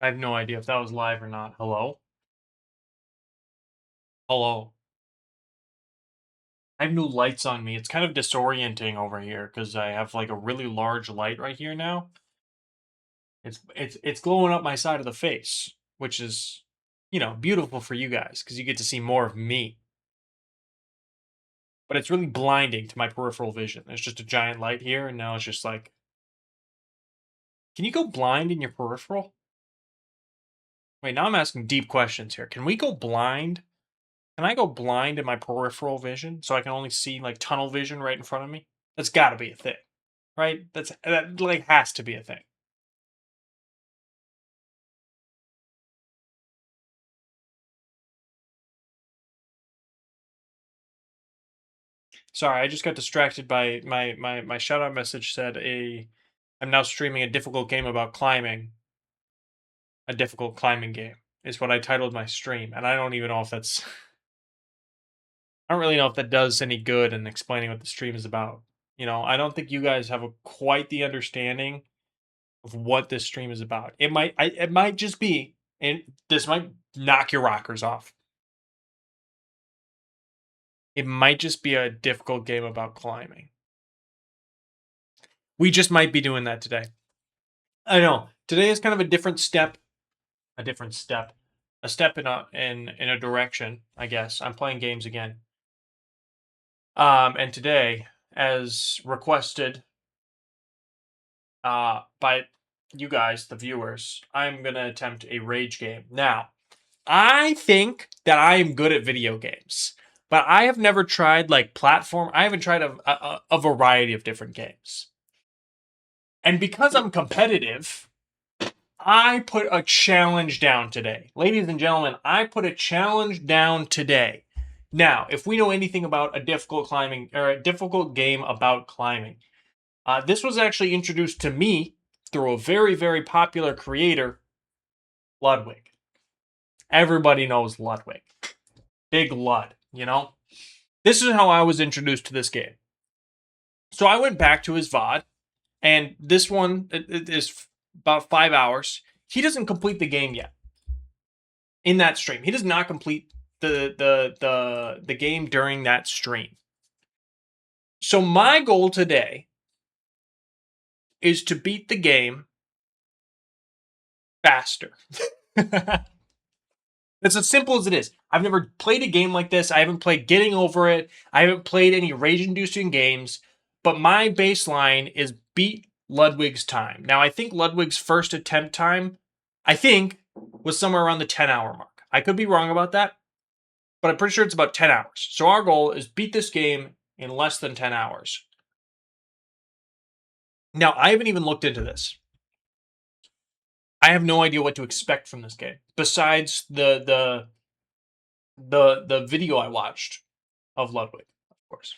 I have no idea if that was live or not. Hello? Hello? I have new lights on me. It's kind of disorienting over here because I have like a really large light right here now. It's glowing up my side of the face, which is, beautiful for you guys because you get to see more of me. But it's really blinding to my peripheral vision. There's just a giant light here, and now it's just like, can you go blind in your peripheral? Wait, now I'm asking deep questions here. Can we go blind? Can I go blind in my peripheral vision so I can only see like tunnel vision right in front of me? That's got to be a thing, right? That like has to be a thing. Sorry, I just got distracted by my shout out message said I'm now streaming a difficult game about climbing. A difficult climbing game is what I titled my stream, and I don't even know if that's I don't really know if that does any good in explaining what the stream is about. I don't think you guys have quite the understanding of what this stream is about. It might just be, and this might knock your rockers off. It might just be a difficult game about climbing. We just might be doing that today. I know. Today is kind of a different step, a different step, a step in a direction. I guess I'm playing games again. And today, as requested, by you guys, the viewers, I'm gonna attempt a rage game. Now, I think that I am good at video games, but I have never tried like platform. I haven't tried a variety of different games, and because I'm competitive, I put a challenge down today. Ladies and gentlemen, I put a challenge down today. Now, if we know anything about a difficult climbing or a difficult game about climbing, this was actually introduced to me through a very, very popular creator, Ludwig. Everybody knows Ludwig. Big Lud, This is how I was introduced to this game. So I went back to his VOD, and this one is about 5 hours. He doesn't complete the game yet. In that stream, he does not complete the game during that stream. So my goal today is to beat the game faster. It's as simple as it is. I've never played a game like this. I haven't played Getting Over It. I haven't played any rage-inducing games. But my baseline is beat Ludwig's time. Now, I think Ludwig's first attempt time, was somewhere around the 10-hour mark. I could be wrong about that, but I'm pretty sure it's about 10 hours. So our goal is beat this game in less than 10 hours. Now, I haven't even looked into this. I have no idea what to expect from this game besides the video I watched of Ludwig, of course.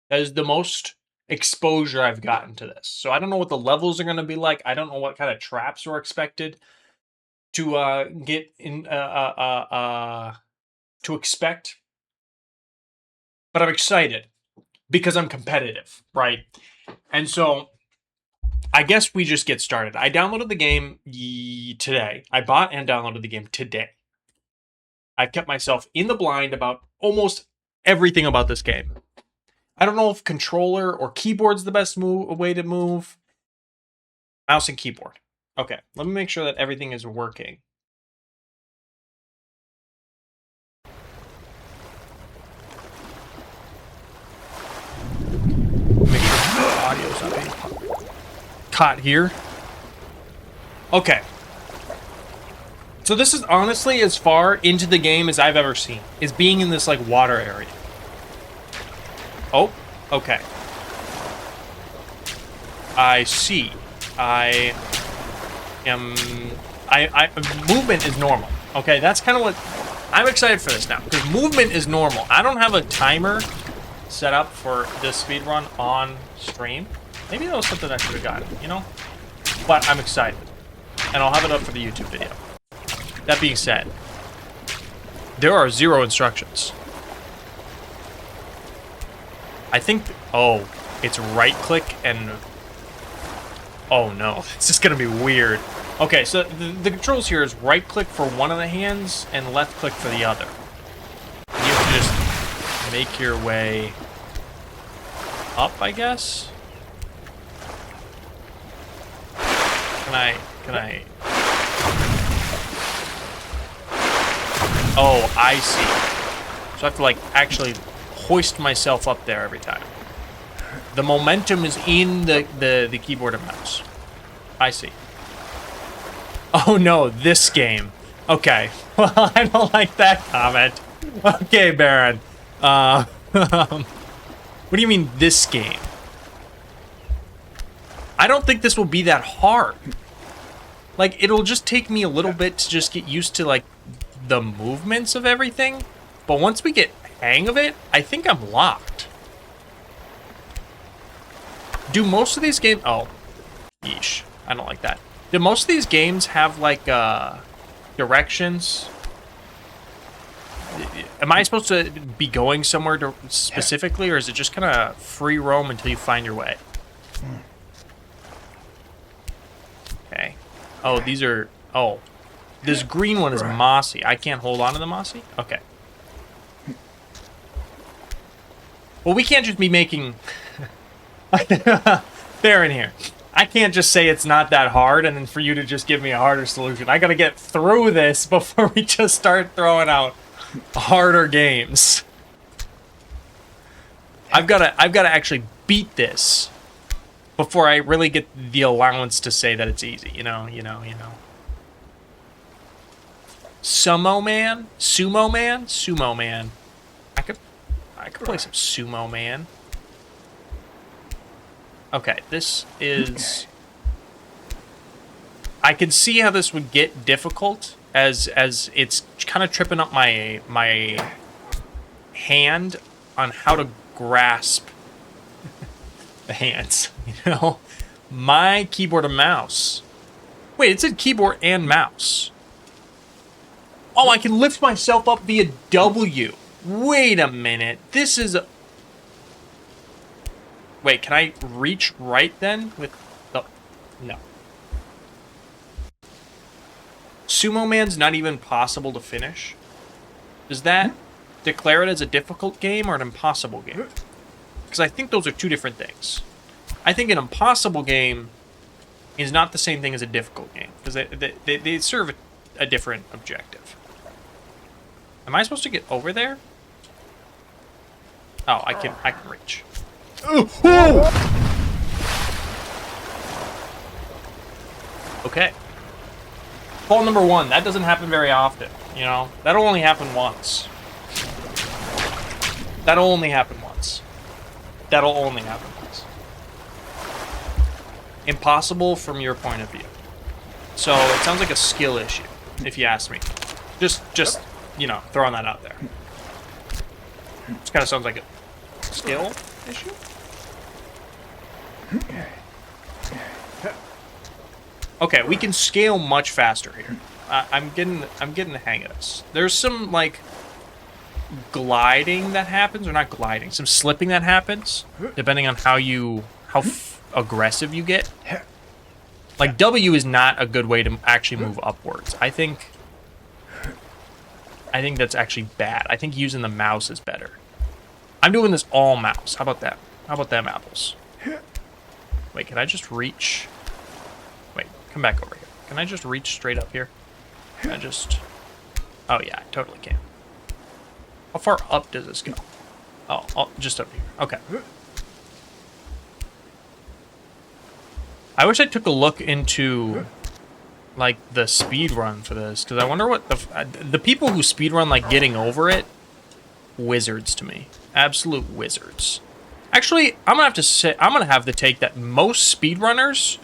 That is the most exposure I've gotten to this. So I don't know what the levels are going to be like. I don't know what kind of traps are expected to get in to expect. But I'm excited because I'm competitive, right? And so I guess we just get started. I downloaded the game today. I bought and downloaded the game today. I've kept myself in the blind about almost everything about this game. I don't know if controller or keyboard's the best way to move. Mouse and keyboard. Okay, let me make sure that everything is working. Make sure the audio's not being caught here. Okay. So this is honestly as far into the game as I've ever seen, is being in this like water area. Oh, okay. I see. Movement is normal. Okay, that's kind of what I'm excited for this now, because movement is normal. I don't have a timer set up for this speedrun on stream. Maybe that was something I should have gotten, But I'm excited, and I'll have it up for the YouTube video. That being said, there are 0 instructions. I think, it's right click and Oh no, it's just gonna be weird. Okay, so the controls here is right click for one of the hands and left click for the other. You have to just make your way up, I guess. Can I? Oh, I see. So I have to like actually hoist myself up there every time. The momentum is in the keyboard and mouse. I see. Oh no, this game. Okay. Well, I don't like that comment. Okay, Baron. What do you mean this game? I don't think this will be that hard. Like, it'll just take me a little bit to just get used to, like, the movements of everything. But once we get hang of it, I think I'm locked. Do most of these games... Oh. Yeesh. I don't like that. Do most of these games have, like, directions? Am I supposed to be going somewhere specifically, or is it just kind of free roam until you find your way? Okay. Oh, these are... Oh. This green one is mossy. I can't hold on to the mossy? Okay. Well, we can't just be making... Baron here. I can't just say it's not that hard and then for you to just give me a harder solution. I gotta get through this before we just start throwing out harder games. I've gotta actually beat this before I really get the allowance to say that it's easy, you know. Sumo Man? Sumo Man? Sumo Man. I could play some Sumo Man. Okay, this is... I can see how this would get difficult as it's kind of tripping up my hand on how to grasp the hands, you know? My keyboard and mouse. Wait, it said keyboard and mouse. Oh, I can lift myself up via W. Wait a minute. This is a... Wait, can I reach right then with the... No. Sumo Man's not even possible to finish? Does that declare it as a difficult game or an impossible game? Because I think those are two different things. I think an impossible game is not the same thing as a difficult game. Because they serve a different objective. Am I supposed to get over there? Oh, I can reach. Okay. Fall number 1. That doesn't happen very often, you know? That'll only happen once. That'll only happen once. That'll only happen once. Impossible from your point of view. So, it sounds like a skill issue, if you ask me. Just, you know, throwing that out there. It kind of sounds like a skill issue? Okay, we can scale much faster here. I'm getting the hang of this. There's some like gliding that happens, or not gliding, some slipping that happens, depending on how aggressive you get. Like W is not a good way to actually move upwards. I think that's actually bad. I think using the mouse is better. I'm doing this all mouse. How about that? How about them apples? Wait, can I just reach? Wait, come back over here. Can I just reach straight up here? Can I just... Oh yeah, I totally can. How far up does this go? Oh, just up here. Okay. I wish I took a look into like the speed run for this, because I wonder what the people who speed run like getting over it, wizards to me, absolute wizards. Actually, I'm gonna have to take that most speedrunners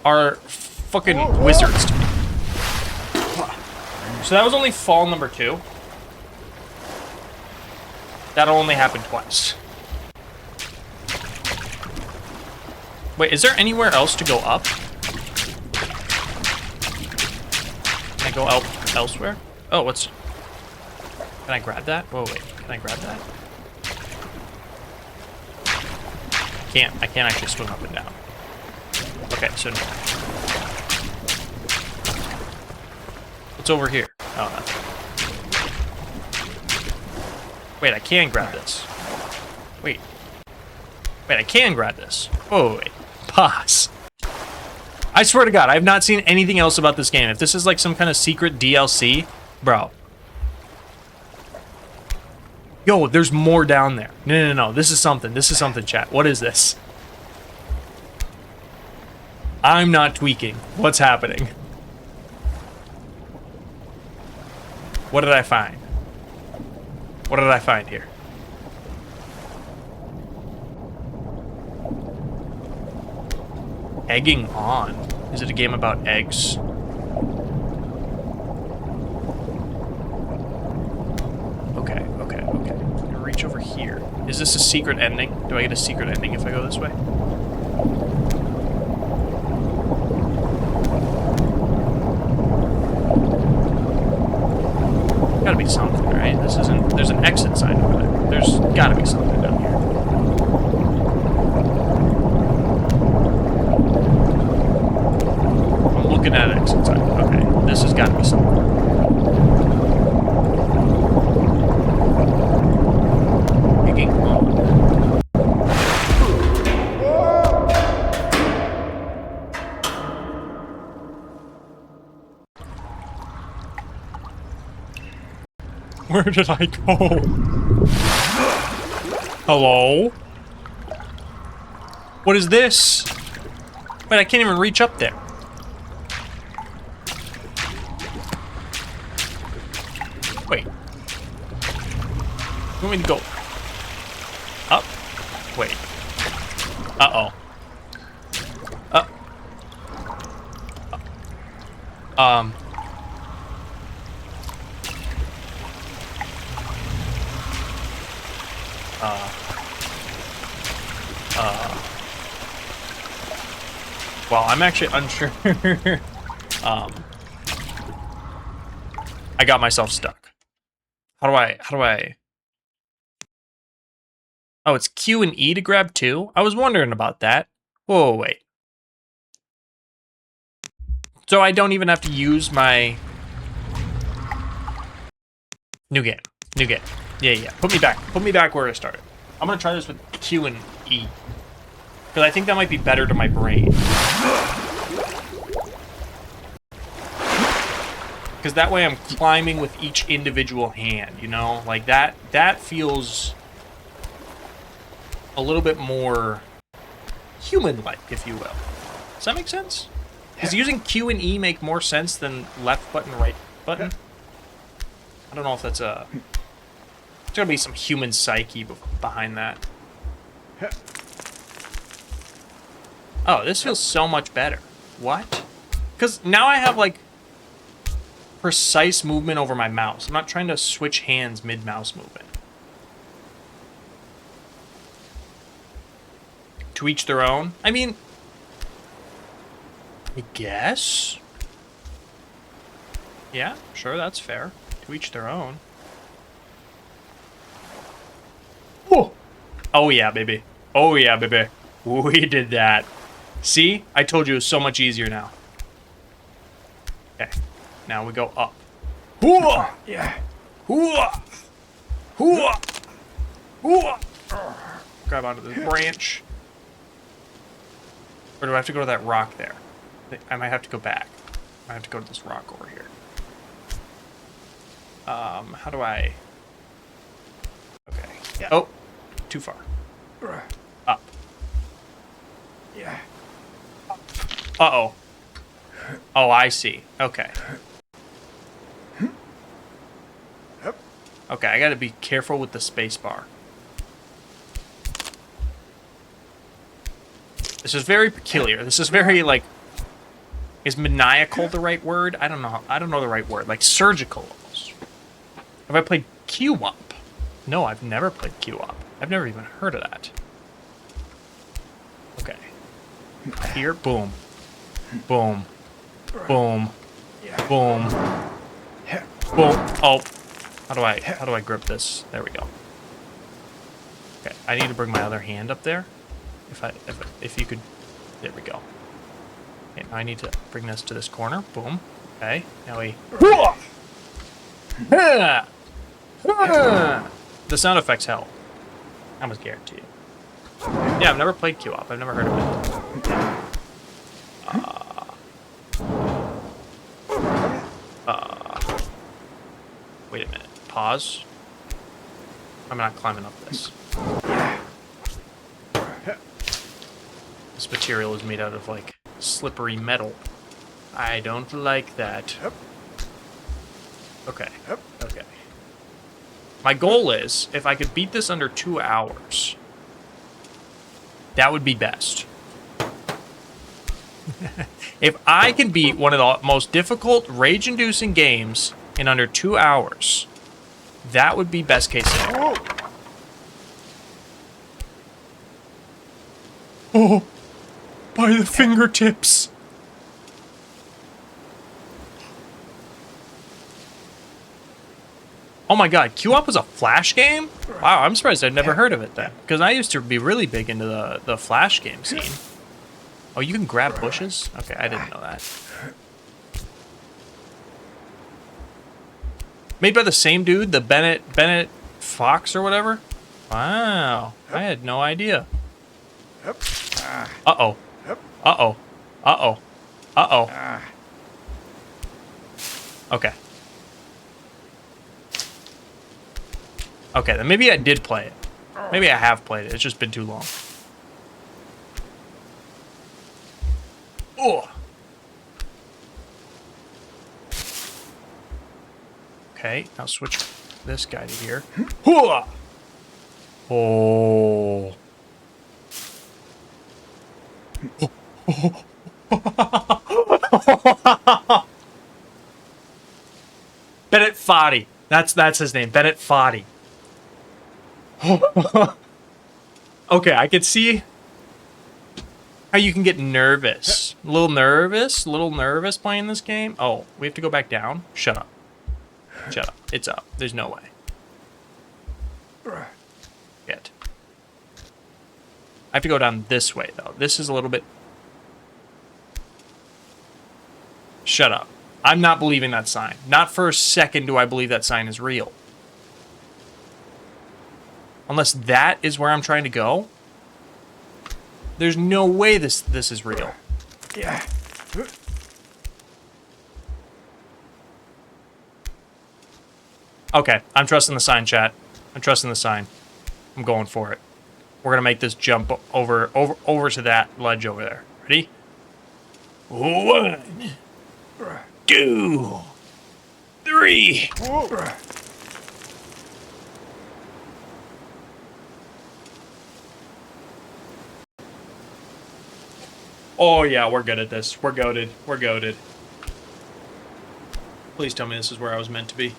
are fucking wizards to me. So that was only fall number 2. That'll only happen twice. Wait, is there anywhere else to go up? Can I go out elsewhere? Oh, what's... Can I grab that? Whoa, wait. Can I grab that? I can't actually swim up and down. Okay, so what's over here? Oh, nothing. Wait, I can grab this. Wait, I can grab this. Oh, wait. Pause. I swear to God, I have not seen anything else about this game. If this is like some kind of secret DLC, bro. Yo, there's more down there. No. This is something. This is something, chat. What is this? I'm not tweaking. What's happening? What did I find? What did I find here? Egging on. Is it a game about eggs? Okay. I'm gonna reach over here. Is this a secret ending? Do I get a secret ending if I go this way? Gotta be something, right? This isn't... There's an exit sign over there. There's gotta be something down here. I'm looking at an exit sign. Okay, this has gotta be something. Picking on. Where did I go? Hello? What is this? Wait, I can't even reach up there. Wait. You want me to go up? Wait. Uh-oh. Well, I'm actually unsure. I got myself stuck. How do I... Oh, it's Q and E to grab too? I was wondering about that. Whoa, wait. So I don't even have to use my... New game. Yeah. Put me back where I started. I'm gonna try this with Q and E. Because I think that might be better to my brain. Because that way I'm climbing with each individual hand, you know? Like that feels a little bit more human-like, if you will. Does that make sense? Does using Q and E make more sense than left button, right button? I don't know if that's a... There's gotta be some human psyche behind that. Oh, this feels so much better. What? Because now I have, like, precise movement over my mouse. I'm not trying to switch hands mid-mouse movement. To each their own? I mean... I guess? Yeah, sure, that's fair. To each their own. Whoa! Oh yeah, baby. Oh yeah, baby. We did that. See? I told you it was so much easier now. Okay. Now we go up. Hooah! Yeah. Hooah! Hooah! Hooah! Grab onto this branch. Or do I have to go to that rock there? I might have to go back. I have to go to this rock over here. How do I... Okay. Yeah. Oh! Too far. Up. Yeah. Uh-oh. Oh, I see. Okay. Okay, I gotta be careful with the space bar. This is very peculiar. This is very, like... Is maniacal the right word? I don't know. I don't know the right word. Like, surgical, almost. Have I played Q-Up? No, I've never played Q-Up. I've never even heard of that. Okay. Here, boom. Boom. Boom. Boom. Boom. Oh. How do I grip this? There we go. Okay, I need to bring my other hand up there. If you could, there we go. Okay, now I need to bring this to this corner. Boom. Okay, now we... The sound effects help. I almost guarantee it. Yeah, I've never played Q-Op. I've never heard of it. Wait a minute. Pause. I'm not climbing up this. This material is made out of, like, slippery metal. I don't like that. Okay. Okay. My goal is, if I could beat this under 2 hours, that would be best. If I can beat one of the most difficult, rage-inducing games in under 2 hours, that would be best case scenario. Oh, by the fingertips. Oh my god, Q-Op was a Flash game? Wow, I'm surprised I'd never heard of it then. Because I used to be really big into the Flash game scene. Oh, you can grab bushes? Okay, I didn't know that. Made by the same dude, the Bennett Fox or whatever? Wow, I had no idea. Uh-oh. Uh-oh. Uh-oh. Uh-oh. Okay. Okay, then maybe I did play it. Maybe I have played it. It's just been too long. Oh. Okay, now switch this guy to here. Oh. Bennett Foddy. That's his name. Bennett Foddy. Okay, I can see how you can get nervous. A little nervous playing this game. Oh, we have to go back down? Shut up. Shut up. It's up. There's no way. Yet. I have to go down this way, though. This is a little bit... Shut up. I'm not believing that sign. Not for a second do I believe that sign is real. Unless that is where I'm trying to go. There's no way this is real. Yeah. Okay, I'm trusting the sign, chat. I'm trusting the sign. I'm going for it. We're gonna make this jump over to that ledge over there. Ready? 1, 2, 3. Oh yeah, we're good at this. We're goated. We're goated. Please tell me this is where I was meant to be.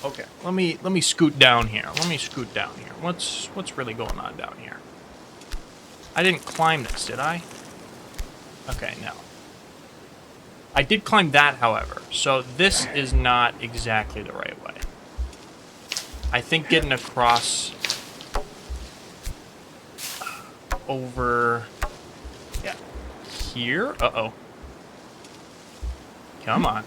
Okay, let me scoot down here. Let me scoot down here. What's really going on down here? I didn't climb this, did I? Okay, no. I did climb that, however, so this is not exactly the right way. I think getting across over here. Uh-oh. Come on.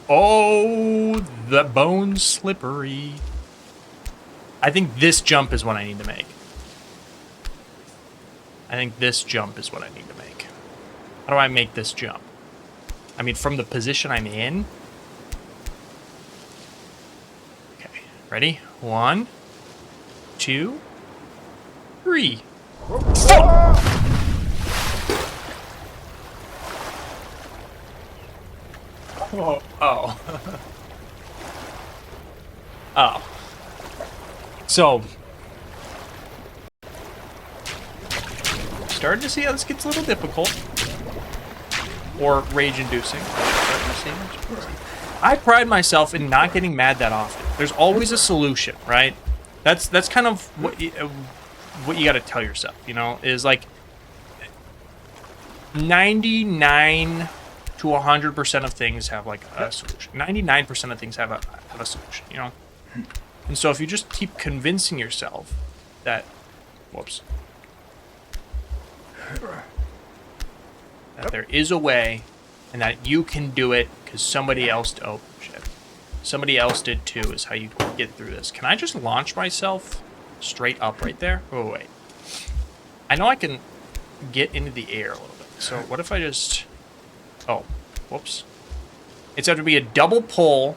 Oh, the bone's slippery. I think this jump is what I need to make. I think this jump is what I need to make. How do I make this jump? I mean, from the position I'm in. Okay, ready? 1, 2, 3. Oh. Oh. Oh. So, starting to see how this gets a little difficult. Or rage-inducing. I pride myself in not getting mad that often. There's always a solution, right? That's kind of what you got to tell yourself, you know, is like 99 to 100% of things have like a solution. 99% of things have a solution, you know? And so if you just keep convincing yourself that, whoops, that there is a way and that you can do it because somebody else, oh shit, somebody else did too, is how you get through this. Can I just launch myself straight up right there? Oh, wait. I know I can get into the air a little bit. So what if I just, oh, whoops. It's have to be a double pull.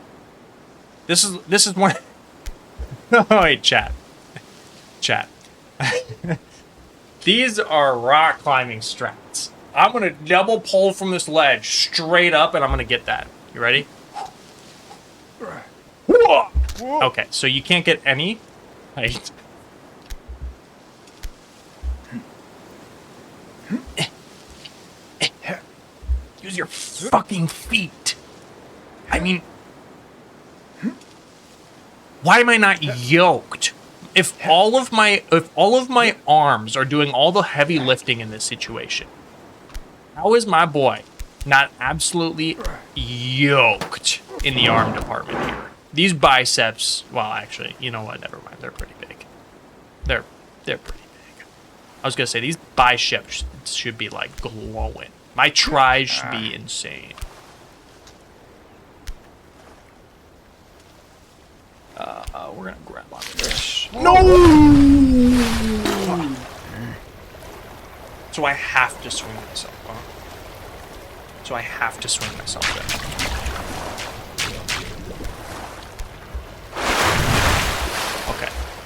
This is one. Oh, wait, chat. These are rock climbing strats. I'm gonna double pull from this ledge straight up, and I'm gonna get that. You ready? Okay, so you can't get any height. Use your fucking feet. I mean, why am I not yoked? If all of my arms are doing all the heavy lifting in this situation, how is my boy not absolutely yoked in the arm department here? These biceps, well, actually, you know what? Never mind. They're pretty big. They're pretty big. I was gonna say these biceps should be like glowing. My tries should be insane. We're gonna grab onto this. No! So I have to swing myself, huh? So I have to swing myself then.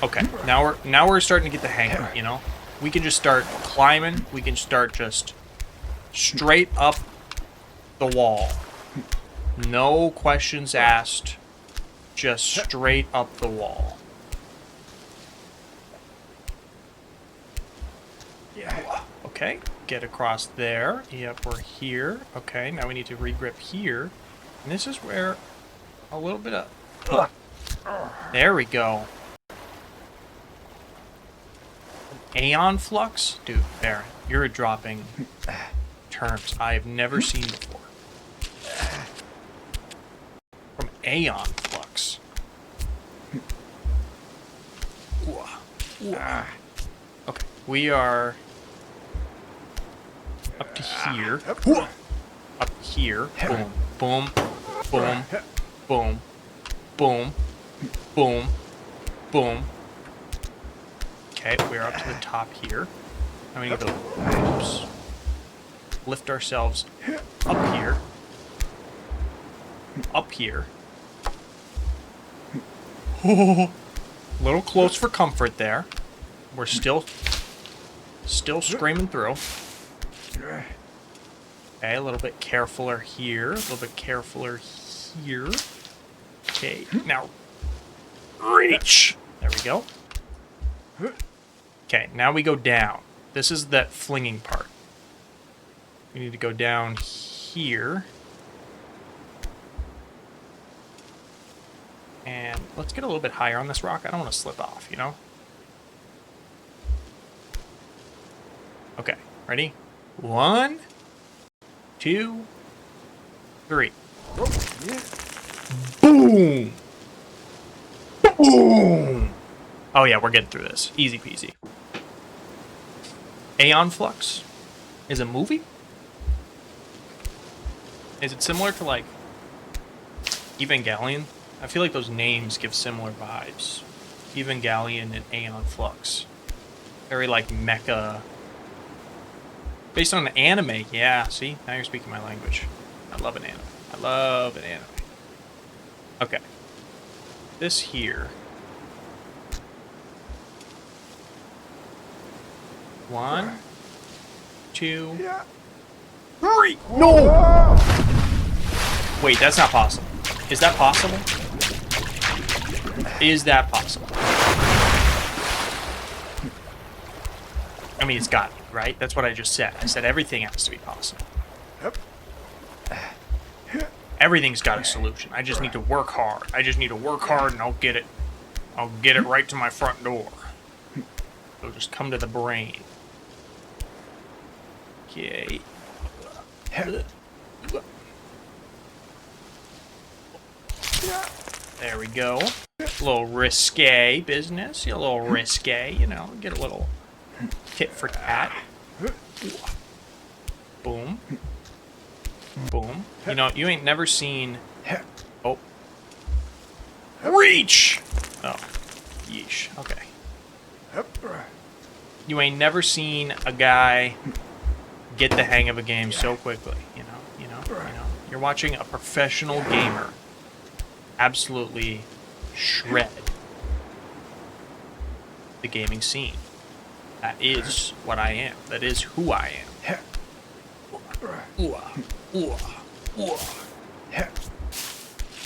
Okay. Now we're starting to get the hang of it, you know? We can just start climbing. We can start just straight up the wall. No questions asked. Just straight up the wall. Yeah. Okay, get across there. Yep, we're here. Okay, now we need to regrip here. And this is where a little bit of... There we go. Aeon flux? Dude, Baron, you're dropping terms I have never seen before. From Aeon flux. Okay, we are up to here. Up here. Boom, boom, boom, boom, boom, boom, boom. Okay, we're up to the top here. Now we need to go, oops, lift ourselves up here. Up here. A little close for comfort there. We're still screaming through. Okay, a little bit carefuler here. A little bit carefuler here. Okay, now reach. There we go. Okay, now we go down. This is that flinging part. We need to go down here. And let's get a little bit higher on this rock. I don't want to slip off, you know? Okay, ready? 1, 2, 3. Boom! Boom! Oh yeah, we're getting through this. Easy peasy. Aeon Flux is a movie? Is it similar to, like, Evangelion? I feel like those names give similar vibes. Evangelion and Aeon Flux. Very, like, mecha. Based on an anime. Yeah, see? Now you're speaking my language. I love an anime. I love an anime. Okay. This here. 1, 2, 3. No! Wait, that's not possible. Is that possible? Is that possible? I mean, it's got to be, right? That's what I just said. I said everything has to be possible. Everything's got a solution. I just need to work hard. I just need to work hard and I'll get it. I'll get it right to my front door. It'll just come to the brain. Okay. There we go. A little risque business. A little risque, you know. Get a little tit for tat. Boom. Boom. You know, you ain't never seen... Oh. Reach! Oh. Yeesh. Okay. You ain't never seen a guy get the hang of a game so quickly, you know. You're watching a professional gamer absolutely shred the gaming scene. That is what I am. That is who I am.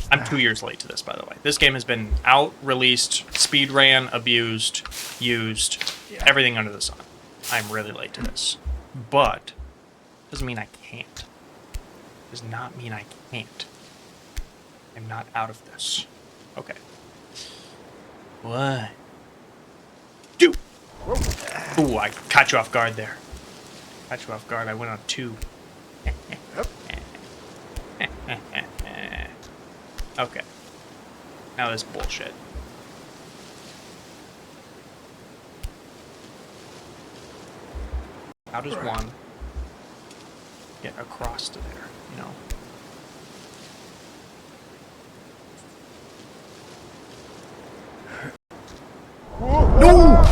I'm 2 years late to this, by the way. This game has been out, released, speed ran, abused, used, everything under the sun. I'm really late to this. But doesn't mean I can't. Does not mean I can't. I'm not out of this. Okay. What? Do. Ooh, I caught you off guard there. Caught you off guard. I went on 2. Okay. Now this bullshit. How does one get across to there, you know? No!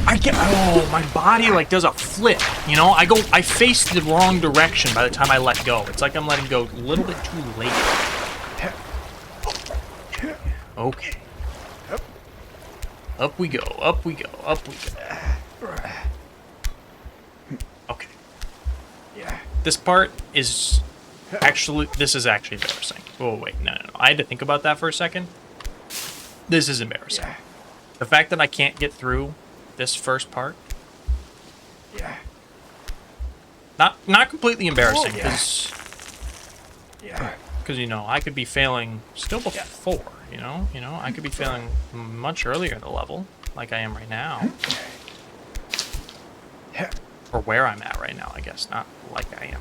I get, oh, my body like does a flip, you know? I face the wrong direction by the time I let go. It's like I'm letting go a little bit too late. Okay. Up we go, up we go, up we go. Okay. This part is actually, this is actually embarrassing. Oh, wait, no. I had to think about that for a second. This is embarrassing. The fact that I can't get through this first part. Not completely embarrassing, because, you know, I could be failing still before, you know? I could be failing much earlier in the level, like I am right now. Or where I'm at right now, I guess, not like I am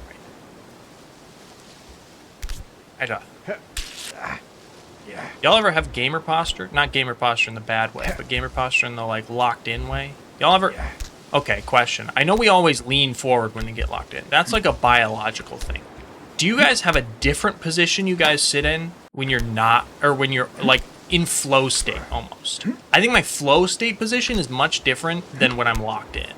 right now. Y'all ever have gamer posture? Not gamer posture in the bad way, but gamer posture in the, like, locked-in way? Y'all ever... Okay, question. I know we always lean forward when we get locked in. That's like a biological thing. Do you guys have a different position you guys sit in when you're not... Or when you're, like, in flow state, almost? I think my flow state position is much different than when I'm locked in.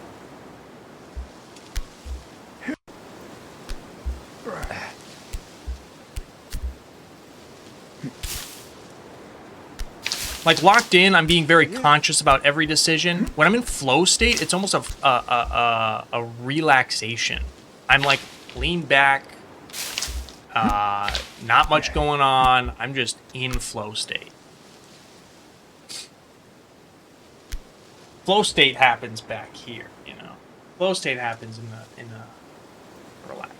Like, locked in, I'm being very conscious about every decision. When I'm in flow state, it's almost a relaxation. I'm, like, leaned back, not much going on. I'm just in flow state. Flow state happens back here, you know. Flow state happens in the relax.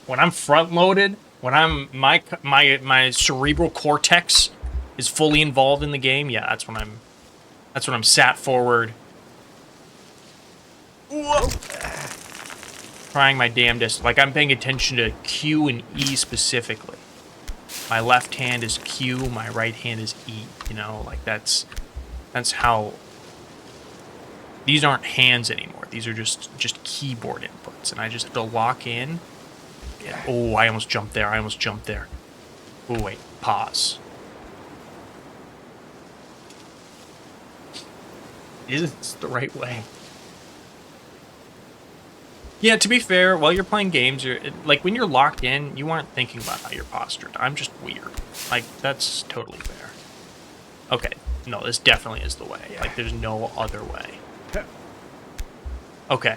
When I'm front loaded, when I'm my cerebral cortex is fully involved in the game, yeah, that's when I'm sat forward. Whoa. Trying my damnedest. Like, I'm paying attention to Q and E specifically. My left hand is Q, my right hand is E, you know, like that's how. These aren't hands anymore. These are just keyboard inputs, and I just have to lock in. Yeah. Oh, I almost jumped there. Oh, wait, pause. Is this the right way? Yeah, to be fair, while you're playing games, like, when you're locked in, you aren't thinking about how you're postured. I'm just weird. Like, that's totally fair. Okay, no, this definitely is the way. Like, there's no other way. Okay.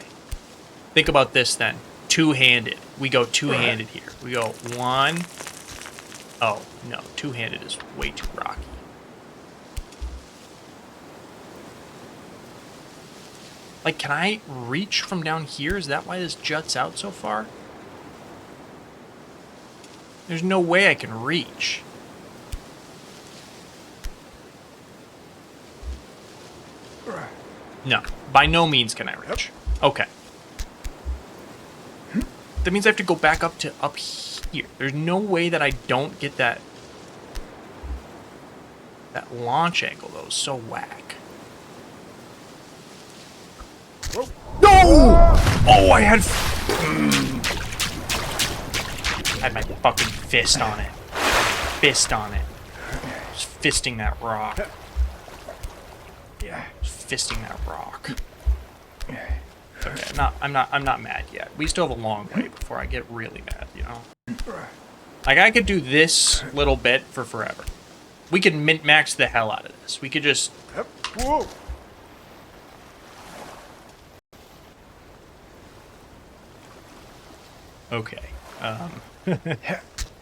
Think about this, then. Two-handed. We go two-handed here. We go one. Oh, no, two-handed is way too rocky. Like, can I reach from down here? Is that why this juts out so far? There's no way I can reach. No, by no means can I reach. Okay. That means I have to go back up to up here. There's no way that I don't get that. That launch angle, though, is so whack. No! Oh, I had my fucking fist on it. Fist on it. Just fisting that rock. Just fisting that rock. Okay, I'm not mad yet. We still have a long way before I get really mad, you know? Like, I could do this little bit for forever. We could min-max the hell out of this. We could just... Whoa. Okay.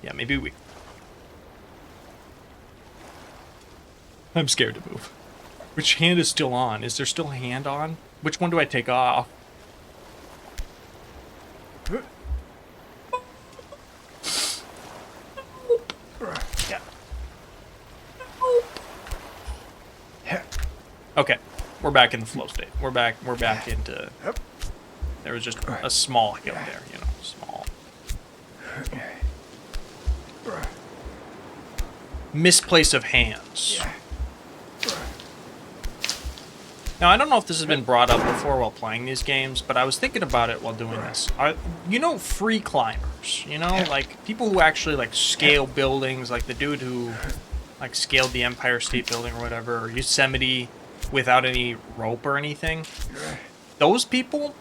Yeah, maybe we... I'm scared to move. Which hand is still on? Is there still a hand on? Which one do I take off? Yeah. Okay. We're back in the flow state. We're back into... There was just a small hill there, you know, small. Misplace of hands. Now, I don't know if this has been brought up before while playing these games, but I was thinking about it while doing this. You know, free climbers, you know, like people who actually like scale buildings, like the dude who like scaled the Empire State Building or whatever, or Yosemite without any rope or anything. Those people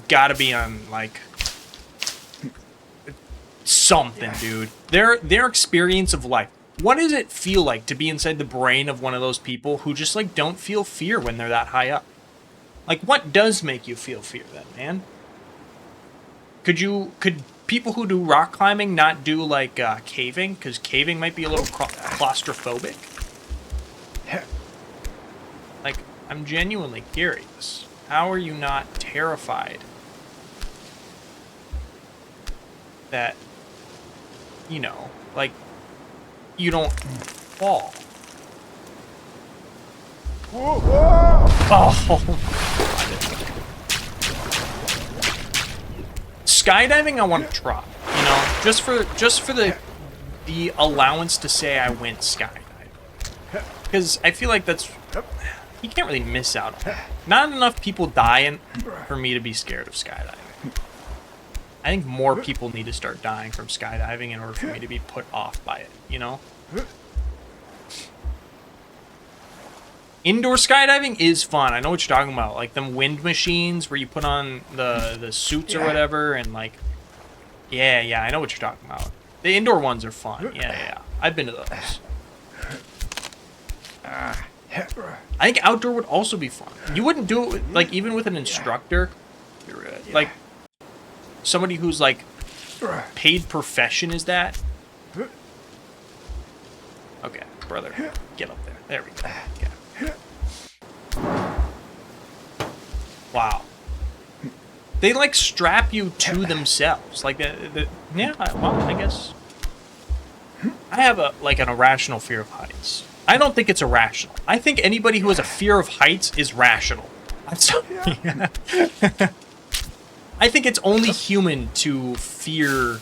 gotta be on like something, dude. Their experience of life. What does it feel like to be inside the brain of one of those people who just like don't feel fear when they're that high up? Like, what does make you feel fear then, man? Could people who do rock climbing not do like caving? Because caving might be a little claustrophobic. Like, I'm genuinely curious. How are you not terrified that, you know, like, you don't fall? Whoa, whoa. Oh. Skydiving I want to try, you know, just for the allowance to say I went skydiving. Because I feel like that's, you can't really miss out on that. Not enough people dying for me to be scared of skydiving. I think more people need to start dying from skydiving in order for me to be put off by it, you know? Indoor skydiving is fun. I know what you're talking about. Like them wind machines where you put on the suits or whatever and like... Yeah, I know what you're talking about. The indoor ones are fun. Yeah. I've been to those. I think outdoor would also be fun. You wouldn't do it with, like, even with an instructor. Like, somebody who's, like, paid profession is that. Okay, brother. Get up there. There we go. Okay. Wow. They, like, strap you to themselves. Like, yeah, well, I guess. I have, an irrational fear of heights. I don't think it's irrational. I think anybody who has a fear of heights is rational. I think it's only human to fear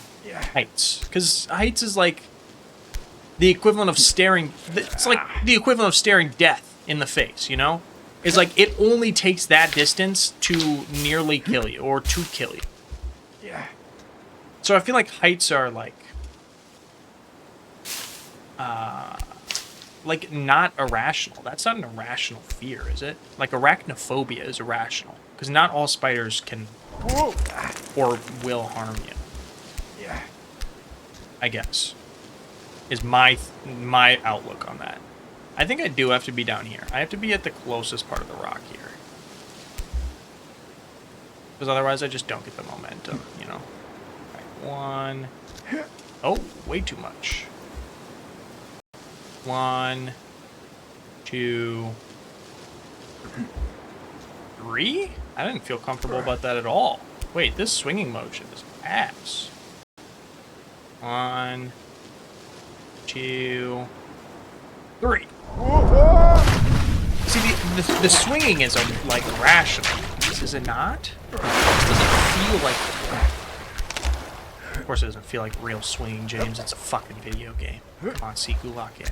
heights. Because heights is like the equivalent of staring... It's like the equivalent of staring death in the face, you know? It's like it only takes that distance to nearly kill you, or to kill you. Yeah. So I feel like heights are like not irrational. That's not an irrational fear, is it? Like arachnophobia is irrational because not all spiders can or will harm you. Yeah. I guess is my outlook on that. I think I do have to be down here. I have to be at the closest part of the rock here because otherwise I just don't get the momentum, you know. All right, 1. Oh, way too much. 1, 2, 3? I didn't feel comfortable about that at all. Wait, this swinging motion is ass. 1, 2, 3. See, the swinging is like rational. Is it not? It doesn't feel like. Of course, it doesn't feel like real swinging, James. It's a fucking video game. Come on, Siku, lock in.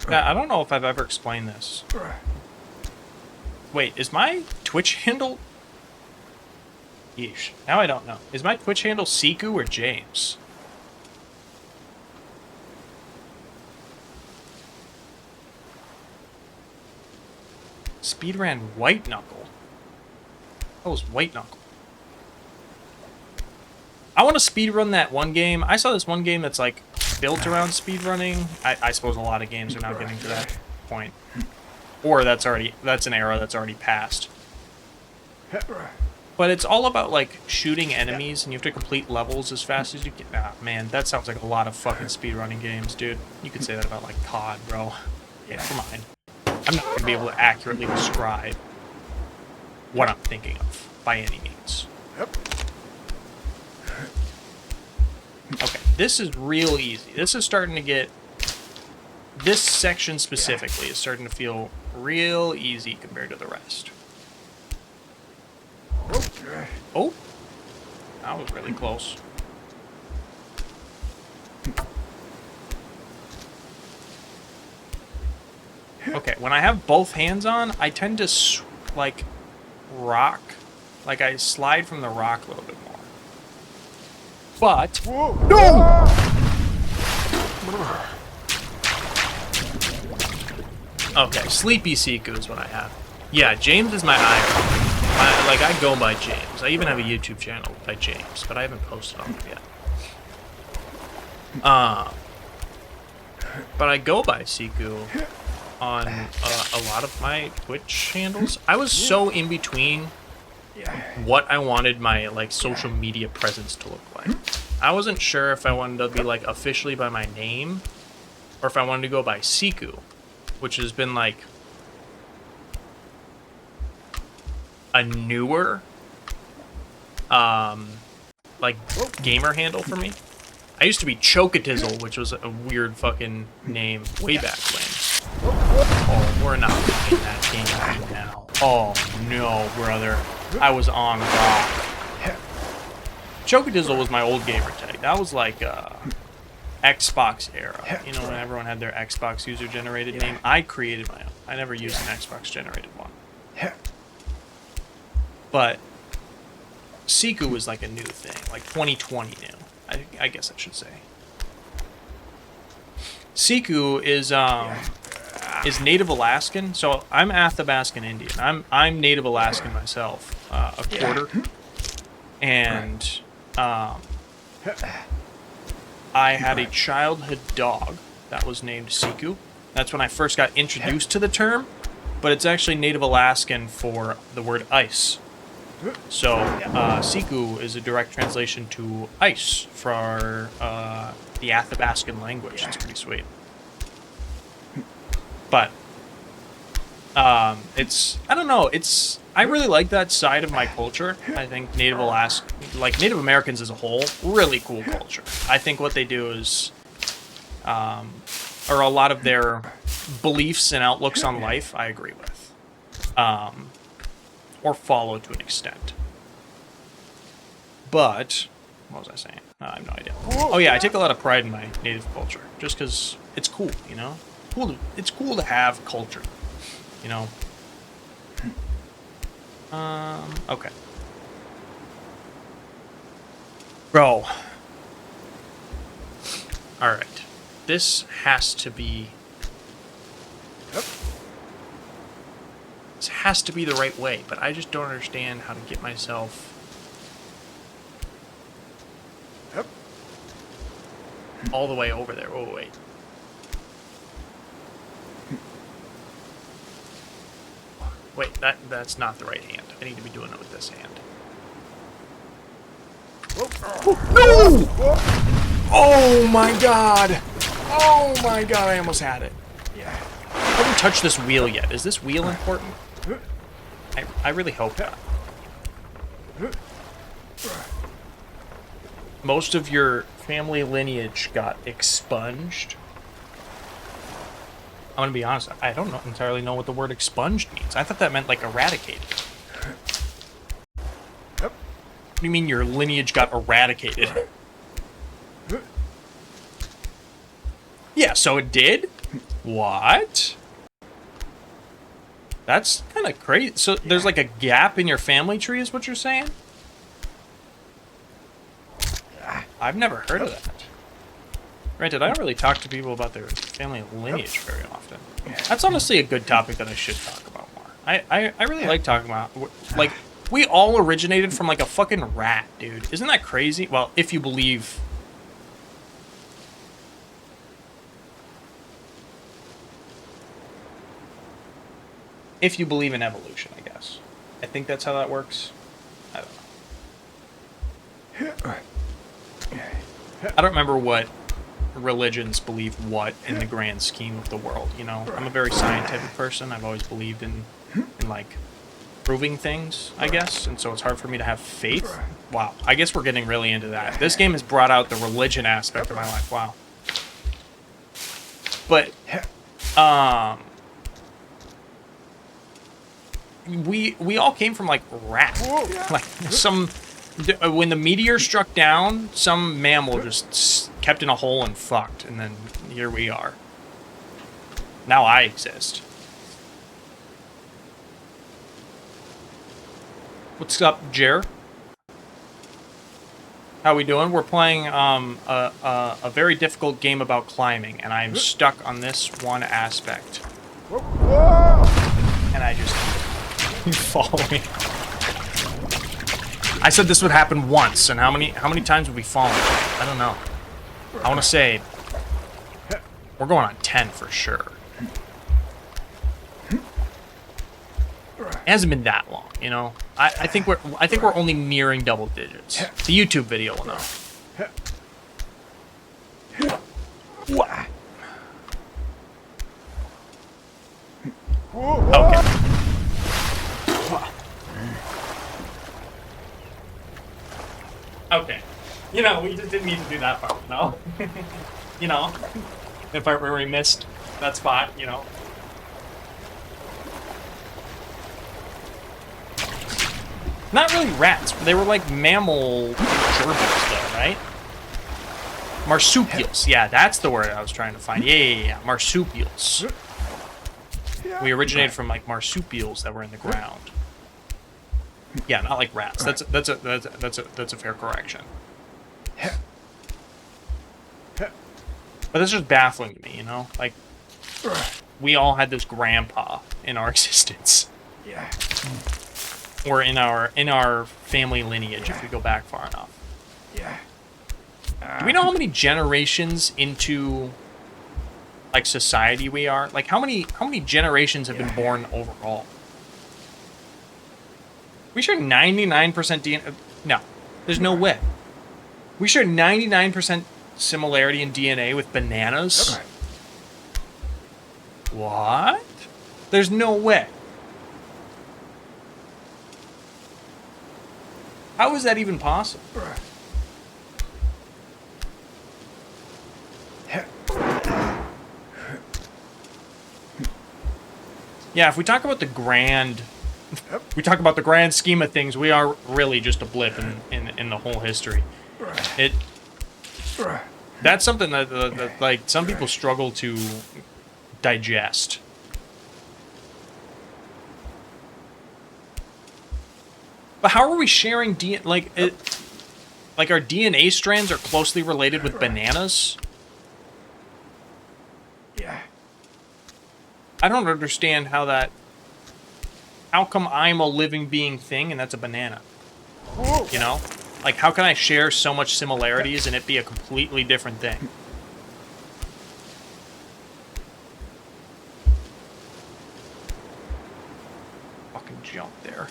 Now, I don't know if I've ever explained this. Wait, is my Twitch handle... Yeesh. Now I don't know. Is my Twitch handle Siku or James? Speedran White Knuckle. That was White Knuckle. I want to speedrun that one game. I saw this one game that's like built around speedrunning. I suppose a lot of games are now getting to that point. Or that's an era that's already passed. But it's all about like shooting enemies and you have to complete levels as fast as you can. Ah, man, that sounds like a lot of fucking speedrunning games, dude. You could say that about like COD, bro. Yeah, come on. I'm not going to be able to accurately describe what I'm thinking of by any means. Okay, this is real easy. This is starting to get... This section specifically is starting to feel real easy compared to the rest. Oh! That was really close. Okay, when I have both hands on, I tend to, like, rock. Like, I slide from the rock a little bit more. But... No! Okay, Sleepy Siku is what I have. Yeah, James is my idol. I go by James. I even have a YouTube channel by James, but I haven't posted on it yet. But I go by Siku on a lot of my Twitch handles. I was so in between what I wanted my like social media presence to look like. I wasn't sure if I wanted to be like officially by my name or if I wanted to go by Siku, which has been like a newer like gamer handle for me. I used to be Chokatizzle, which was a weird fucking name way back when. Oh, we're not playing that game right now. Oh no, brother. I was on rock. Chokatizzle was my old gamer tag. That was like Xbox era. You know, when everyone had their Xbox user-generated name. I created my own. I never used an Xbox-generated one. But Siku was like a new thing, like 2020 new. I guess I should say. Siku is Native Alaskan, so I'm Athabascan Indian. I'm Native Alaskan myself, a quarter, and I had a childhood dog that was named Siku. That's when I first got introduced to the term, but it's actually Native Alaskan for the word ice. So, Siku is a direct translation to ice for the Athabascan language. It's pretty sweet. But, I don't know, I really like that side of my culture. I think Native Americans as a whole, really cool culture. I think what they do is, or a lot of their beliefs and outlooks on life, I agree with. Or follow to an extent. But, what was I saying? I have no idea. Oh yeah, I take a lot of pride in my native culture, just because it's cool, you know? It's cool to have culture, you know? Okay. Bro. Alright. This has to be... This has to be the right way, but I just don't understand how to get myself... all the way over there. Oh, wait. Wait, that's not the right hand. I need to be doing it with this hand. No! Oh my god! Oh my god, I almost had it. I haven't touched this wheel yet. Is this wheel important? I really hope not. Most of your family lineage got expunged. I'm gonna be honest, I don't entirely know what the word expunged means. I thought that meant like eradicated. What do you mean your lineage got eradicated? Yeah, so it did? What? That's kind of crazy. So there's like a gap in your family tree is what you're saying? I've never heard of that. Granted, I don't really talk to people about their family lineage very often. That's honestly a good topic that I should talk about more. I really like talking about, like, we all originated from like a fucking rat, dude. Isn't that crazy? Well, if you believe... If you believe in evolution, I guess. I think that's how that works. I don't know. I don't remember what religions believe what in the grand scheme of the world, you know? I'm a very scientific person. I've always believed in like, proving things, I guess, and so it's hard for me to have faith. Wow, I guess we're getting really into that. This game has brought out the religion aspect of my life. Wow. But, we all came from like rats. Like when the meteor struck down, some mammal just kept in a hole and fucked, and then here we are. Now I exist. What's up, Jer? How we doing? We're playing a very difficult game about climbing, and I'm stuck on this one aspect. And I just... You follow me. I said this would happen once, and how many times have we fallen? I don't know. I want to say we're going on 10 for sure. It hasn't been that long, you know. I think we're only nearing double digits. The YouTube video will know. Okay. Okay. You know, we just didn't need to do that part, you know? You know? The part where we missed that spot, you know? Not really rats. They were like mammal gerbils, though, right? Marsupials. Yeah, that's the word I was trying to find. Yeah. Marsupials. We originated from like marsupials that were in the ground. Yeah, not like rats. That's a fair correction. But that's just baffling to me, you know? Like, we all had this grandpa in our existence. Yeah. Or in our family lineage, if we go back far enough. Yeah. Do we know how many generations into like society we are? Like how many generations have been born overall? We share 99% DNA. No, there's no way. We share 99% similarity in DNA with bananas. Okay. What? There's no way. How is that even possible? Yeah, if we talk about the grand scheme of things, we are really just a blip in the whole history. That's something that like some people struggle to digest. But how are we sharing DNA? Like our DNA strands are closely related with bananas? Yeah. I don't understand how that... How come I'm a living being thing and that's a banana? You know? Like, how can I share so much similarities and it be a completely different thing? Fucking jump there.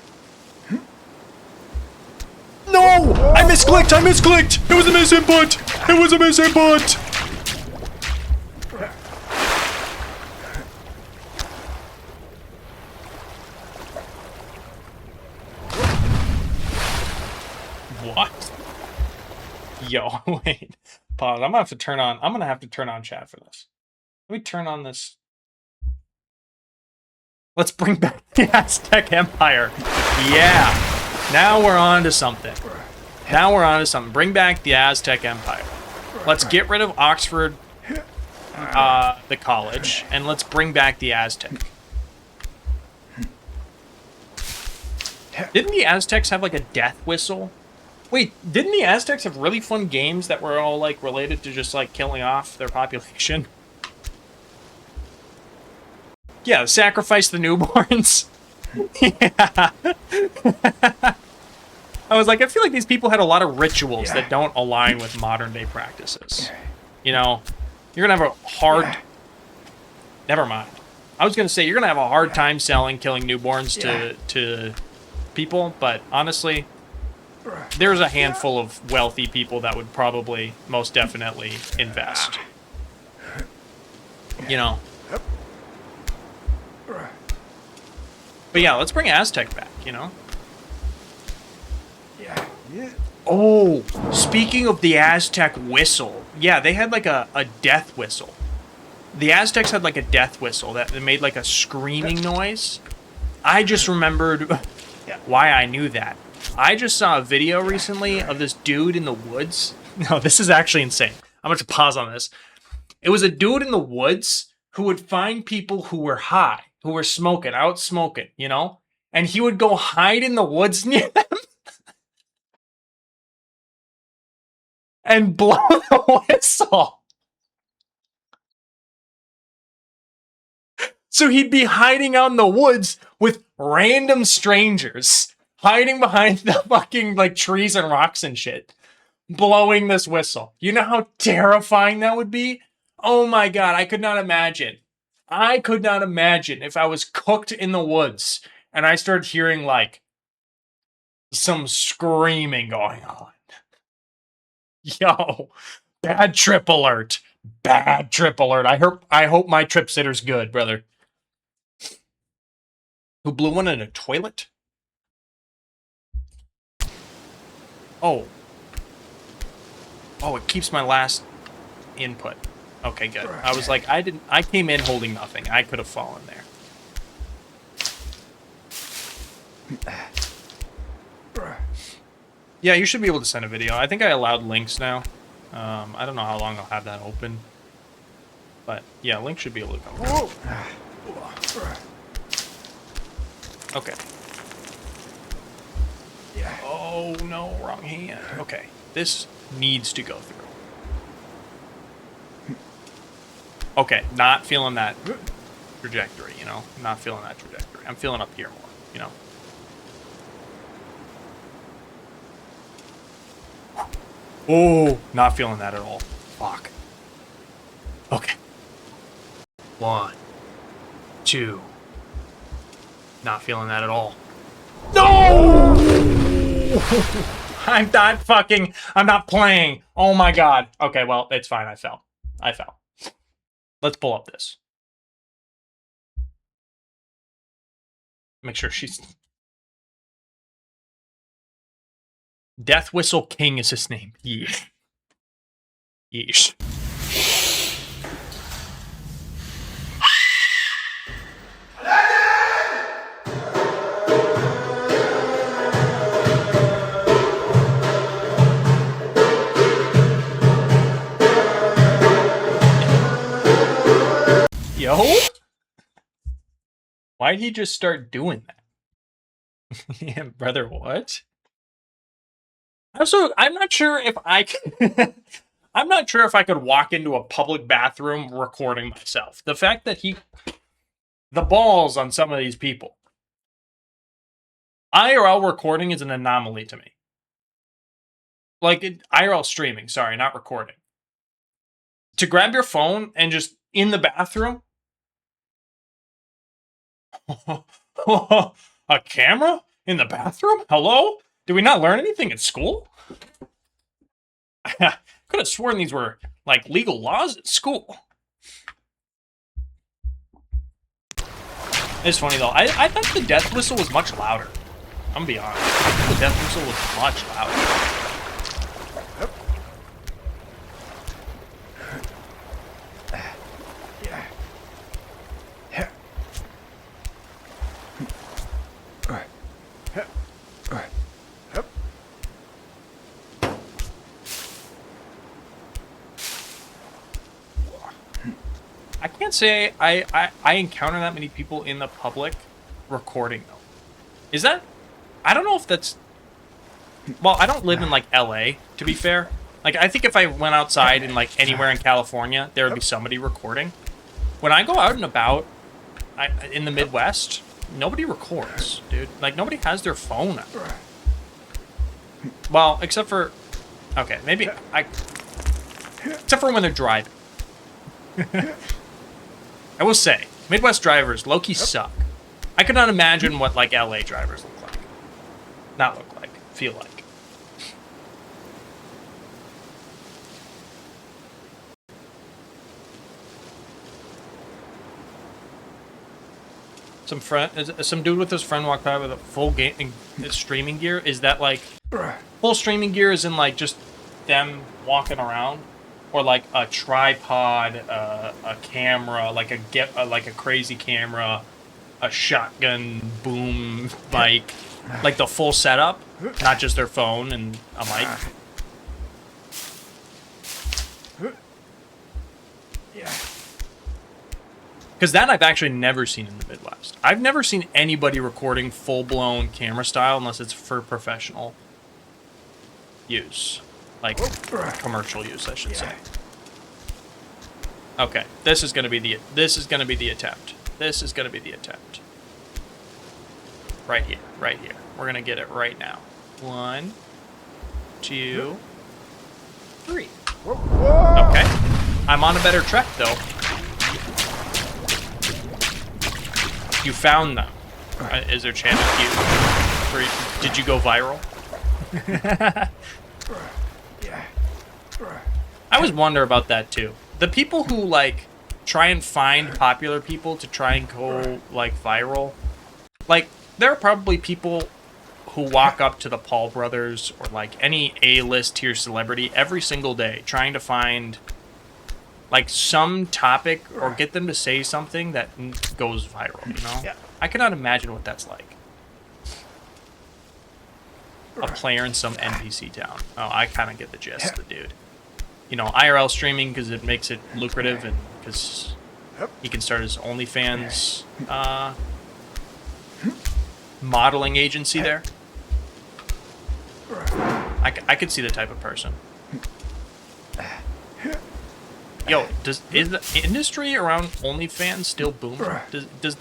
No! I misclicked! It was a misinput! What? Yo, wait. Pause. I'm gonna have to turn on chat for this. Let me turn on this. Let's bring back the Aztec Empire. Yeah. Now we're on to something. Bring back the Aztec Empire. Let's get rid of Oxford the college, and let's bring back the Aztec. Didn't the Aztecs have like a death whistle? Wait, didn't the Aztecs have really fun games that were all like related to just like killing off their population? Yeah, sacrifice the newborns. Yeah. I was like, I feel like these people had a lot of rituals that don't align with modern day practices. You know, you're gonna have a hard... Never mind. I was gonna say, you're gonna have a hard time selling killing newborns to people, but honestly, there's a handful of wealthy people that would probably most definitely invest. You know. But yeah, let's bring Aztec back, you know? Yeah. Oh, speaking of the Aztec whistle. Yeah, they had like a death whistle. The Aztecs had like a death whistle that made like a screaming noise. I just remembered why I knew that. I just saw a video recently of this dude in the woods. No, this is actually insane. I'm going to pause on this. It was a dude in the woods who would find people who were high, who were smoking, out smoking, you know? And he would go hide in the woods near them and blow the whistle. So he'd be hiding out in the woods with random strangers, hiding behind the fucking like trees and rocks and shit, blowing this whistle. You know how terrifying that would be? Oh my God, I could not imagine. I could not imagine if I was cooked in the woods and I started hearing like some screaming going on. Yo, bad trip alert. Bad trip alert. I hope my trip sitter's good, brother. Who blew one in a toilet? Oh. Oh, it keeps my last input. Okay, good. I was like, I came in holding nothing. I could have fallen there. Yeah, you should be able to send a video. I think I allowed links now. I don't know how long I'll have that open. But yeah, link should be able to come. Okay. Yeah. Oh no, wrong hand. Okay, this needs to go through. Okay, not feeling that trajectory, you know? Not feeling that trajectory. I'm feeling up here more, you know? Oh, not feeling that at all. Fuck. Okay. 1, 2. Not feeling that at all. No! I'm not playing. Oh my God. Okay, well, it's fine. I fell. Let's pull up this. Make sure she's... Death Whistle King is his name. Yeesh. Yeesh. Yo? Why'd he just start doing that? Yeah, brother, what? Also, I'm not sure if I could... I'm not sure if I could walk into a public bathroom recording myself. The fact that the balls on some of these people. IRL recording is an anomaly to me. Like, IRL streaming, sorry, not recording. To grab your phone and just in the bathroom? A camera? In the bathroom? Hello? Did we not learn anything at school? I could have sworn these were, like, legal laws at school. It's funny, though. I thought the death whistle was much louder. I'm gonna be honest. I thought the death whistle was much louder. say I encounter that many people in the public recording though. Is that? I don't know if that's. Well, I don't live in like LA, to be fair. Like I think if I went outside in like anywhere in California, there would be somebody recording. When I go out and about, in the Midwest, nobody records, dude. Like nobody has their phone out. Well, except for, okay, maybe except for when they're driving. I will say, Midwest drivers low-key suck. I could not imagine what like LA drivers look like. Not look like, feel like. Some dude with his friend walked by with a full game streaming gear. Is that like full streaming gear? Is in like just them walking around, or like a tripod, a camera, like a crazy camera, a shotgun boom mic, like the full setup, not just their phone and a mic. Yeah. Because that I've actually never seen in the Midwest. I've never seen anybody recording full-blown camera style unless it's for professional use. Like, commercial use, I should say. Okay, this is gonna be the attempt. This is gonna be the attempt. Right here, right here. We're gonna get it right now. 1, 2, 3. Okay. I'm on a better track though. You found them. Is there a chance did you go viral? I always wonder about that too. The people who like try and find popular people to try and go like viral, like there are probably people who walk up to the Paul brothers or like any A-list tier celebrity every single day trying to find like some topic or get them to say something that goes viral, you know? Yeah. I cannot imagine what that's like. A player in some NPC town. Oh, I kind of get the gist, the dude. You know, IRL streaming because it makes it lucrative and because he can start his OnlyFans modeling agency there. I could see the type of person. Yo, is the industry around OnlyFans still booming? Does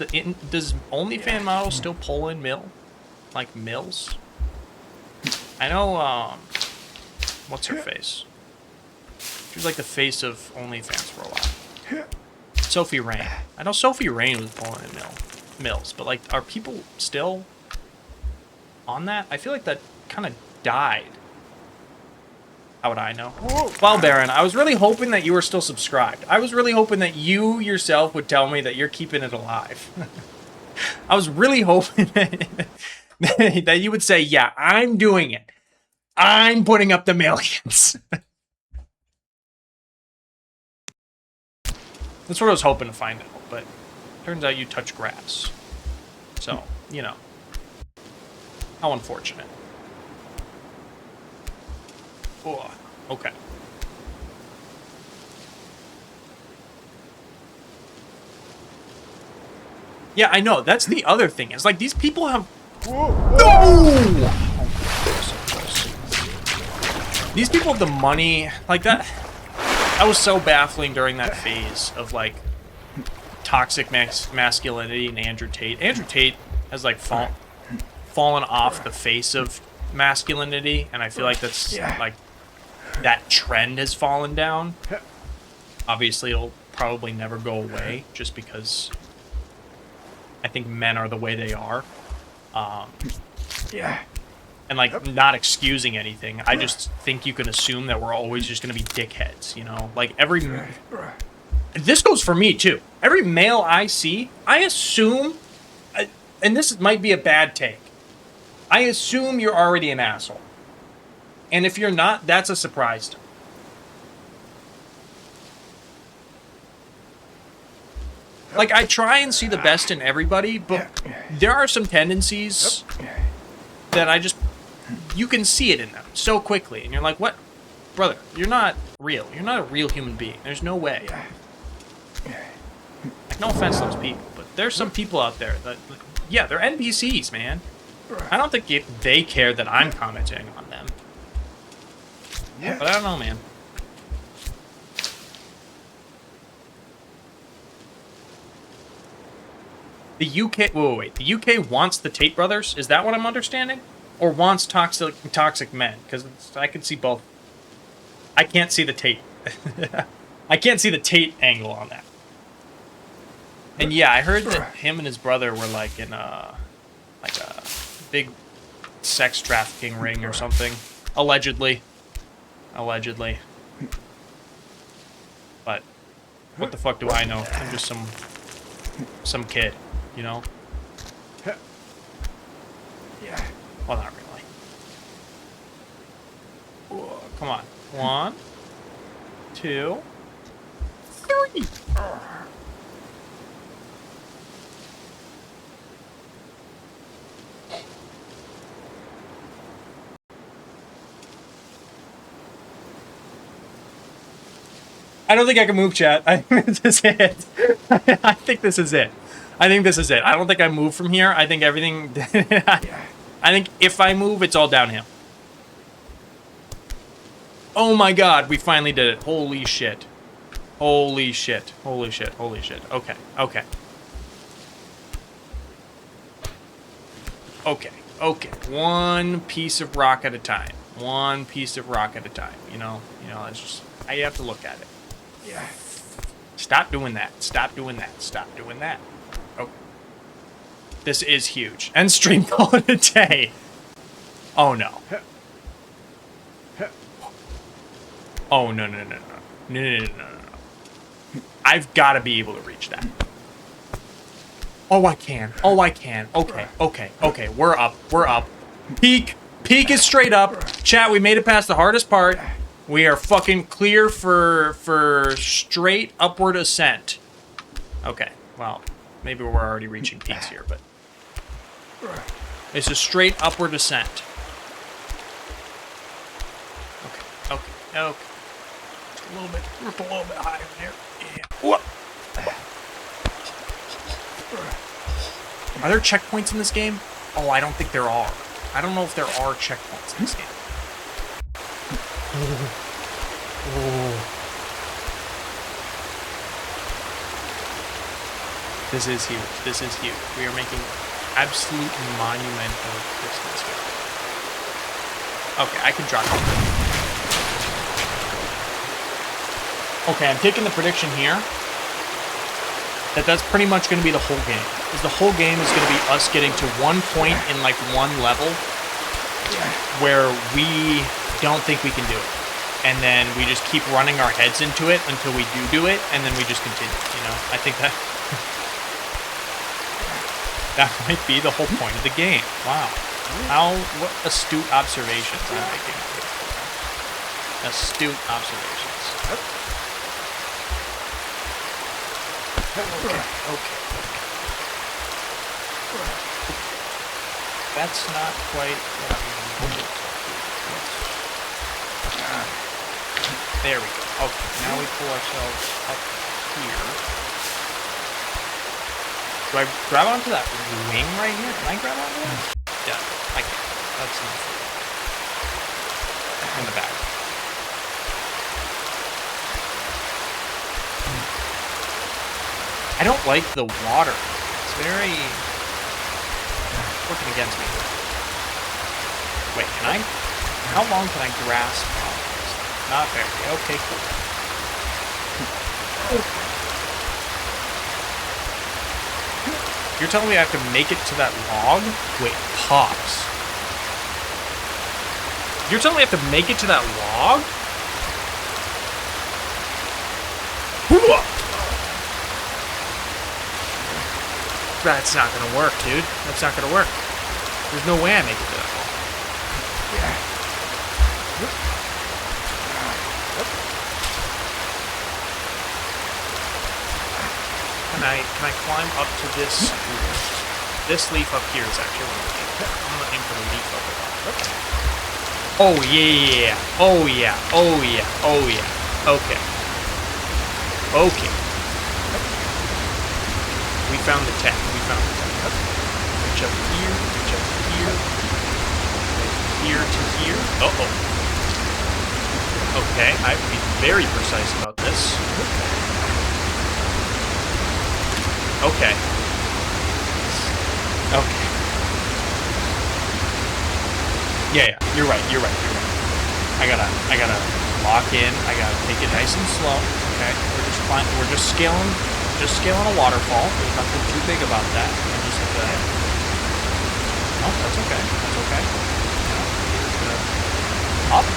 OnlyFans model still pull in mills? I know. What's her face? She was like the face of OnlyFans for a while. Sophie Rain. I know Sophie Rain was pulling in mills, but like, are people still on that? I feel like that kind of died. How would I know? Well, Baron, I was really hoping that you were still subscribed. I was really hoping that you yourself would tell me that you're keeping it alive. I was really hoping that you would say, yeah, I'm doing it. I'm putting up the millions. That's what I was hoping to find out, but turns out you touch grass. So, you know. How unfortunate. Oh, okay. Yeah, I know. That's the other thing. It's like these people have... No! These people have the money. Like that... That was so baffling during that phase of, like, toxic masculinity and Andrew Tate. Andrew Tate has, like, fallen off the face of masculinity, and I feel like that's, like... That trend has fallen down. Obviously, it'll probably never go away, just because I think men are the way they are. And, like, not excusing anything. I just think you can assume that we're always just going to be dickheads, you know? Like, this goes for me, too. Every male I see, I assume... And this might be a bad take. I assume you're already an asshole. And if you're not, that's a surprise to me. Like, I try and see the best in everybody, but there are some tendencies that I just... You can see it in them so quickly. And you're like, what? Brother, you're not real. You're not a real human being. There's no way. No offense to those people, but there's some people out there that, yeah, they're NPCs, man. I don't think they care that I'm commenting on them. But I don't know, man. The UK, wait. The UK wants the Tate brothers? Is that what I'm understanding? Or wants toxic men? Because I can see both. I can't see the Tate. I can't see the Tate angle on that. And yeah, I heard that him and his brother were like in a big sex trafficking ring or something. Allegedly. Allegedly. But what the fuck do I know? I'm just some kid, you know? Yeah. Well, not really. Whoa, come on. 1, 2, 3. I don't think I can move, chat. I think this is it. I think this is it. I think this is it. I don't think I move from here. I think everything... I think if I move, it's all downhill. Oh my god, we finally did it. Holy shit. Holy shit. Holy shit. Holy shit. Okay. Okay. Okay. Okay. One piece of rock at a time. One piece of rock at a time. You know, it's just... how you have to look at it. Yeah. Stop doing that. Stop doing that. Stop doing that. Oh. This is huge. End stream, call it a day. Oh no. Oh no no no no. No no no no no. I've gotta be able to reach that. Oh I can. Oh I can. Okay, okay, okay. We're up. We're up. Peak. Peak is straight up. Chat, we made it past the hardest part. We are fucking clear for straight upward ascent. Okay, well, maybe we're already reaching peaks here, but... it's a straight upward ascent. Okay, okay, okay. Just a little bit higher there. Yeah. Whoa. Are there checkpoints in this game? Oh, I don't think there are. I don't know if there are checkpoints in this game. Oh. This is huge. This is huge. We are making absolute monumental distance here. Okay, I can drop it. Okay, I'm taking the prediction here that that's pretty much going to be the whole game. Because the whole game is going to be us getting to one point in like one level where we don't think we can do it. And then we just keep running our heads into it until we do it, and then we just continue, you know? I think that... that might be the whole point of the game. Wow. What astute observations I'm making. Astute observations. Okay, okay. That's not quite what I'm looking for. There we go. Okay, now we pull ourselves up here. Do I grab onto that wing right here? Can I grab onto that? Yeah, I can. That's enough. In the back. I don't like the water. It's very... working against me. Wait, can I? How long can I grasp on this? Not very. Okay, cool. You're telling me I have to make it to that log? Wait, pause. You're telling me I have to make it to that log? That's not gonna work, dude. That's not gonna work. There's no way I make it to that log. Can I climb up to this? This leaf up here is actually one of the leaves. I'm looking for the leaf over there. Oh yeah! Oh yeah! Oh yeah! Oh yeah! Okay. Okay. found the tech. We found the tech. Yep. Reach up here. Reach up here. Here to here. Uh-oh. Okay, I have to be very precise about this. Okay. Okay. Yeah, you're right. I gotta lock in. I gotta take it nice and slow. Okay, we're just scaling a waterfall. There's nothing too big about that. I just have to. No, that's okay. That's okay. Up.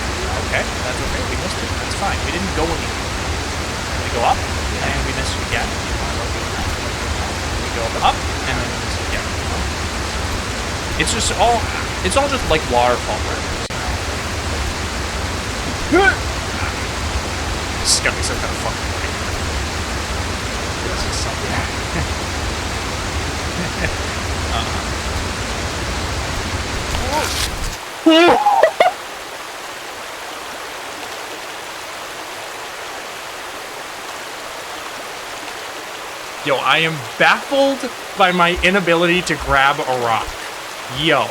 Okay, that's okay. We missed it. That's fine. We didn't go anywhere. And we go up, and we miss it again. You know, I love doing that. We go up, and then we miss it again. You know? It's just all. It's all just like waterfall bridges. You know? This is gonna be some kind of fucking thing. This is something. Yo, I am baffled by my inability to grab a rock. Yo,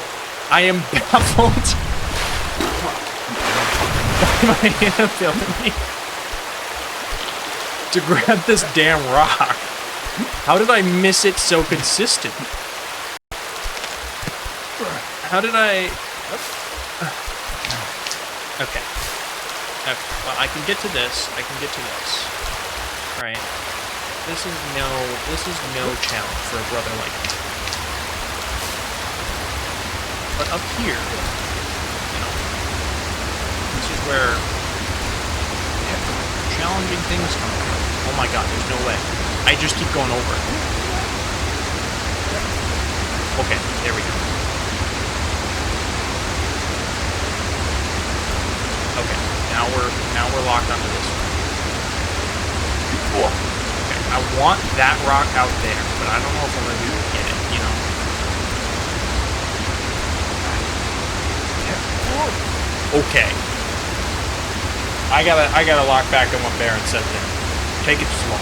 I am baffled by my inability to grab this damn rock. How did I miss it so consistent? How did I... Okay. Well, I can get to this. Right. This is no challenge for a brother like me. But up here, you know, this is where challenging things come from. Oh my god, there's no way. I just keep going over it. Okay, there we go. Okay, now we're locked onto this one. Okay, I want that rock out there, but I don't know if I'm gonna be able to get it, you know. Okay. I gotta lock back on what Baron said there. Take it slow.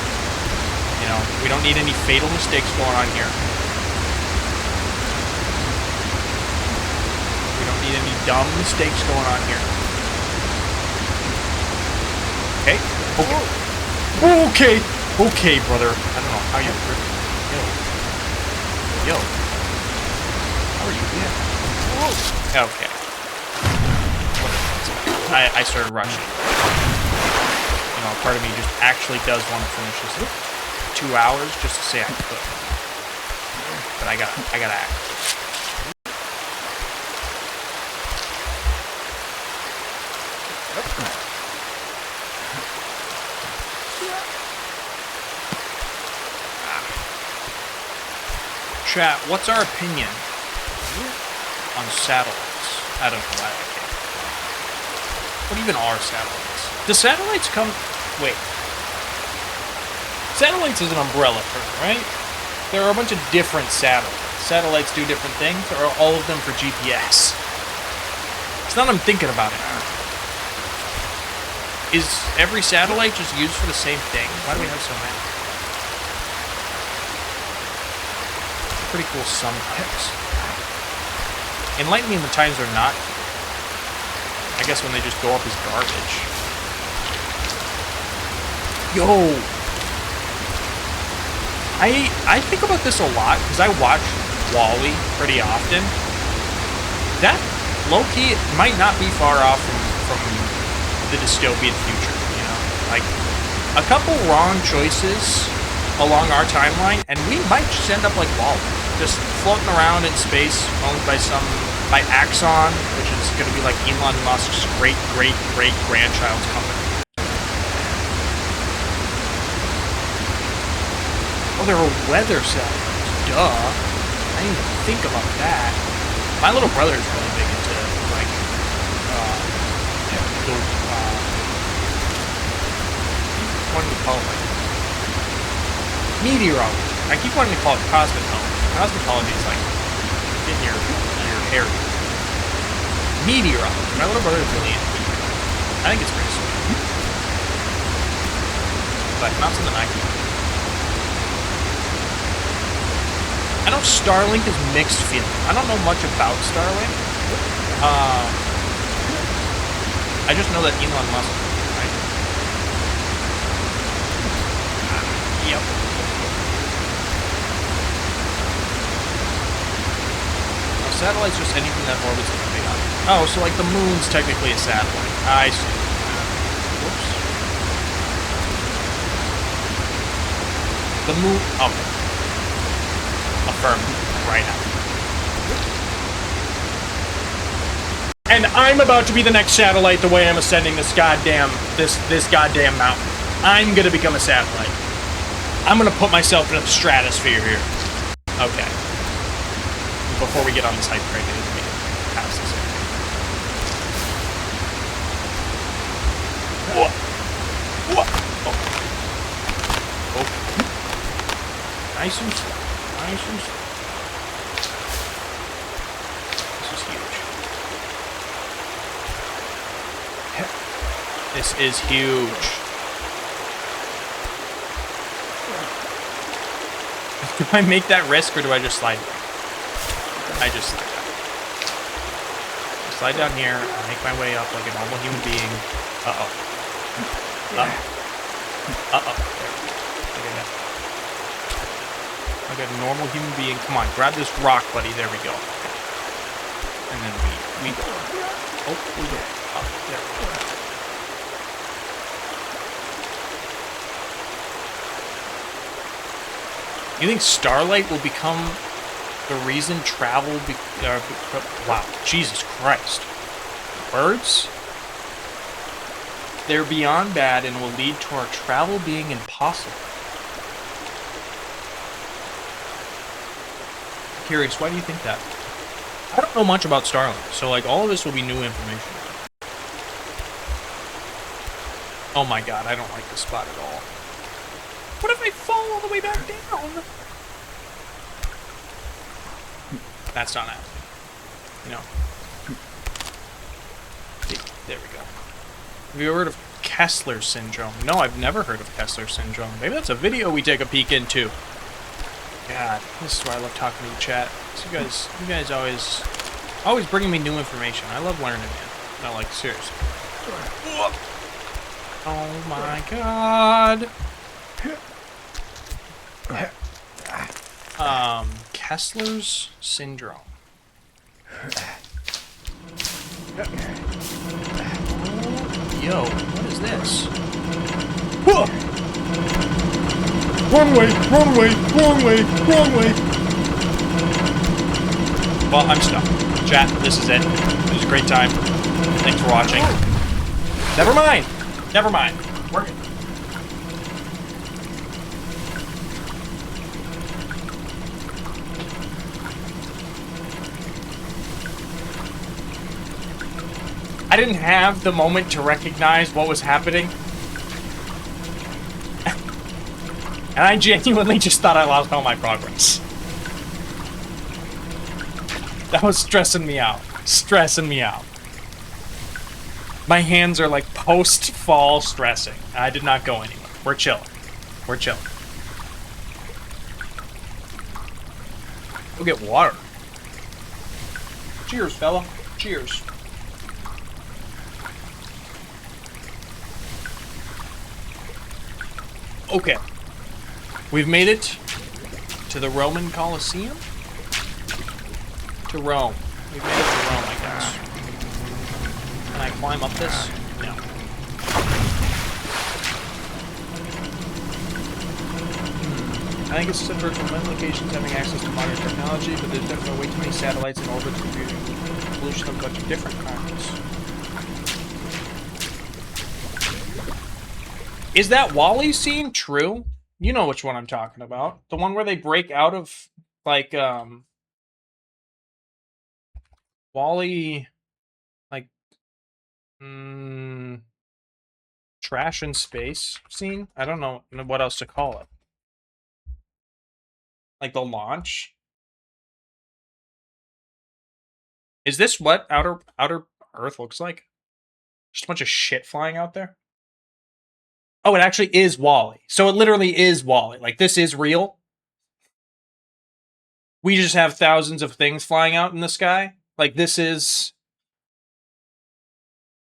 You know, we don't need any fatal mistakes going on here. We don't need any dumb mistakes going on here. Okay. Okay. Okay, brother. I don't know how you're gripping. Yo. How are you doing? Okay. I started rushing. You know, part of me just actually does want to finish this 2 hours just to say I could. But I gotta act. Chat, what's our opinion on satellites? I don't know why I can't. What even are satellites? Do satellites come... Wait. Satellites is an umbrella term, right? There are a bunch of different satellites. Satellites do different things, or are all of them for GPS? It's not I'm thinking about it. Is every satellite just used for the same thing? Why do we have so many? Pretty cool sometimes. Enlighten me in the times they're not. I guess when they just go up as garbage. Yo! I think about this a lot, because I watch Wall-E pretty often. That, low-key, might not be far off from the dystopian future, you know? Like, a couple wrong choices along our timeline, and we might just end up like Wall-E. Just floating around in space, owned by Axon, which is going to be like Elon Musk's great-great-great-grandchild's company. Oh, there are weather satellites. Duh. I didn't even think about that. My little brother is really big into, like, what do you call it? Like, meteorology. I keep wanting to call it cosmetology. Cosmetology is like in your hair. Meteorology. My little brother is really into meteorology. I think it's pretty sweet. But not something I can. know Starlink is mixed feeling. I don't know much about Starlink. I just know that Elon Musk, right? Yep. Now, satellite's just anything that orbits like a big object. Oh, so like the moon's technically a satellite. I see. Whoops. The moon. Okay. Affirm right now. And I'm about to be the next satellite the way I'm ascending this goddamn mountain. I'm gonna become a satellite. I'm gonna put myself in the stratosphere here. Okay. Before we get on this hype train, I need to make it past this area. Whoa. Whoa. Oh. Oh. Nice and slow. Nice and slow. This is huge. This is huge. Do I make that risk or do I just slide down? I just slide down. I slide down here, I make my way up like a normal human being. Uh-oh. Uh-oh. Uh-oh. There. Like a normal human being. Come on, grab this rock, buddy. There we go. And then we go. Oh, we go. Up. There we go. You think Starlight will become the reason travel wow, Jesus Christ. Birds? They're beyond bad and will lead to our travel being impossible. Curious, why do you think that? I don't know much about Starlink, so like all of this will be new information. Oh my god, I don't like this spot at all. What if I fall all the way back down? That's not happening. No. There we go. Have you heard of Kessler syndrome? No, I've never heard of Kessler syndrome. Maybe that's a video we take a peek into. God, this is why I love talking to the chat. So you guys always bringing me new information. I love learning, man. No, like, seriously. Oh my god. Kessler's syndrome. Yo, what is this? Wrong way, wrong way, wrong way, wrong way. Well, I'm stuck. Chat, this is it. It was a great time. Thanks for watching. Never mind. Never mind. We're good. I didn't have the moment to recognize what was happening. And I genuinely just thought I lost all my progress. That was stressing me out. Stressing me out. My hands are like post-fall stressing. I did not go anywhere. We're chilling. We're chilling. Go get water. Cheers, fella. Cheers. Okay. We've made it to the Roman Colosseum? To Rome. We've made it to Rome, I guess. Can I climb up this? No. I think it's separate from many locations having access to modern technology, but there's definitely way too many satellites in orbit computing pollution of a bunch of different kinds. Is that Wall-E scene true? You know which one I'm talking about. The one where they break out of, like, Wall-E, like, trash in space scene? I don't know what else to call it. Like the launch? Is this what outer Earth looks like? Just a bunch of shit flying out there? Oh, it actually is Wall-E. So it literally is Wall-E. Like, this is real? we just have thousands of things flying out in the sky. Like this is.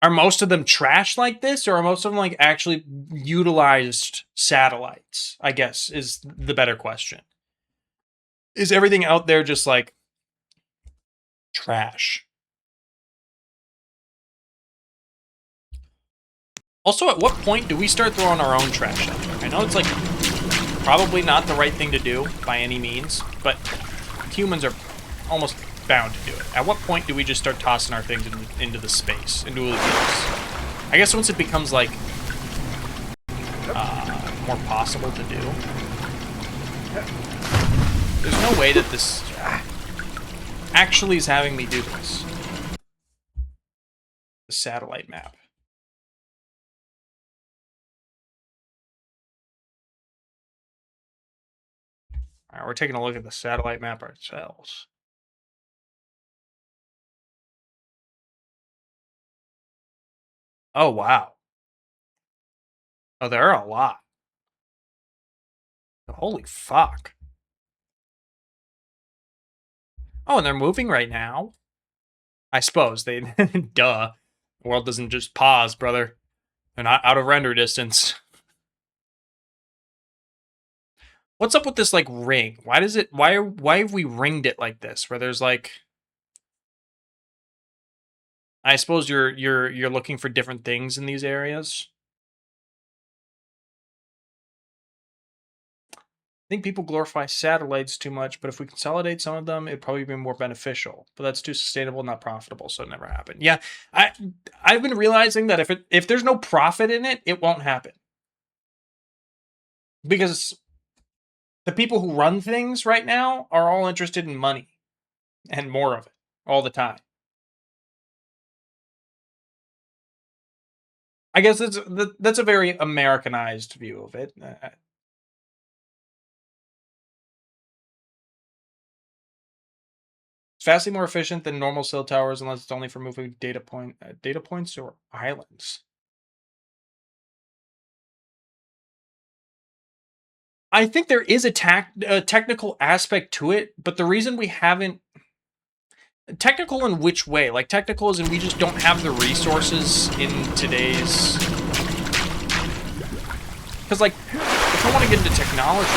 Are most of them trash like this, or are most of them like actually utilized satellites? I guess is the better question. Is everything out there just like trash? Also, at what point do we start throwing our own trash out there? I know it's like probably not the right thing to do by any means, but humans are almost bound to do it. At what point do we just start tossing our things into the space, into the I guess once it becomes like more possible to do. There's no way that this actually is having me do this. The satellite map. All right, we're taking a look at the satellite map ourselves. Oh, wow. Oh, there are a lot. Holy fuck. Oh, and they're moving right now? I suppose. They... Duh. The world doesn't just pause, brother. They're not out of render distance. What's up with this, like, ring? Why does it... Why have we ringed it like this? Where there's, like... I suppose you're looking for different things in these areas. I think people glorify satellites too much, but if we consolidate some of them, it'd probably be more beneficial. But that's too sustainable, not profitable, so it never happened. Yeah, I've been realizing that if there's no profit in it, it won't happen. Because the people who run things right now are all interested in money and more of it all the time. I guess that's a very Americanized view of it. It's vastly more efficient than normal cell towers unless it's only for moving data points or islands. I think there is a technical aspect to it, but the reason we haven't... Technical in which way? Like, technical as in we just don't have the resources in today's... Because, like, if I want to get into technology...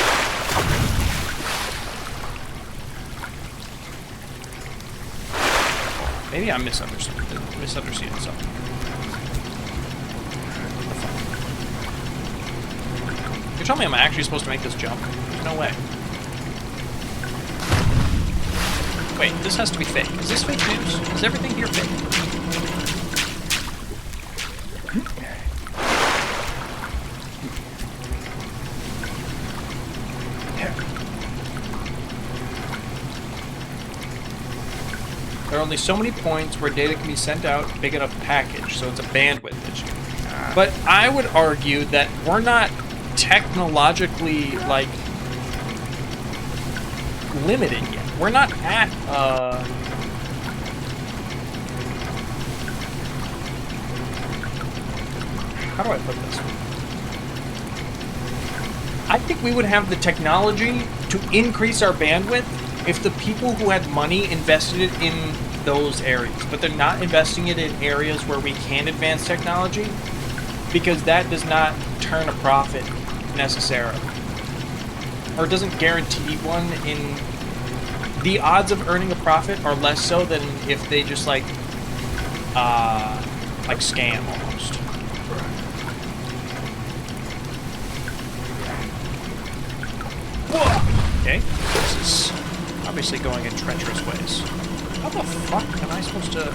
Maybe I'm misunderstanding something. You're telling me I'm actually supposed to make this jump? There's no way. Wait, this has to be fake. Is this fake news? Is everything here fake? There are only so many points where data can be sent out in a big enough package, so it's a bandwidth issue. But I would argue that we're not technologically, like, limited yet. We're not at, how do I put this? I think we would have the technology to increase our bandwidth if the people who had money invested it in those areas. But they're not investing it in areas where we can advance technology, because that does not turn a profit necessarily. Or doesn't guarantee one. In the odds of earning a profit are less so than if they just like scam almost. Okay, this is obviously going in treacherous ways. How the fuck am I supposed to...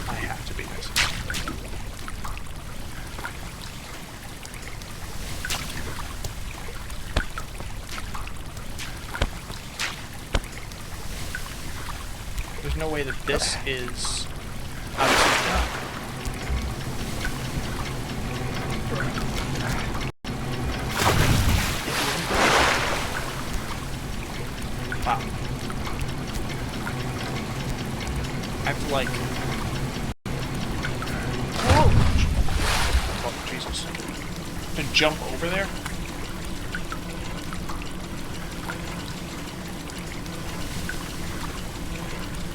I have to be missing. There's no way that this is... obviously not. Wow. I have to, like... Whoa! Oh, Jesus. To jump over there?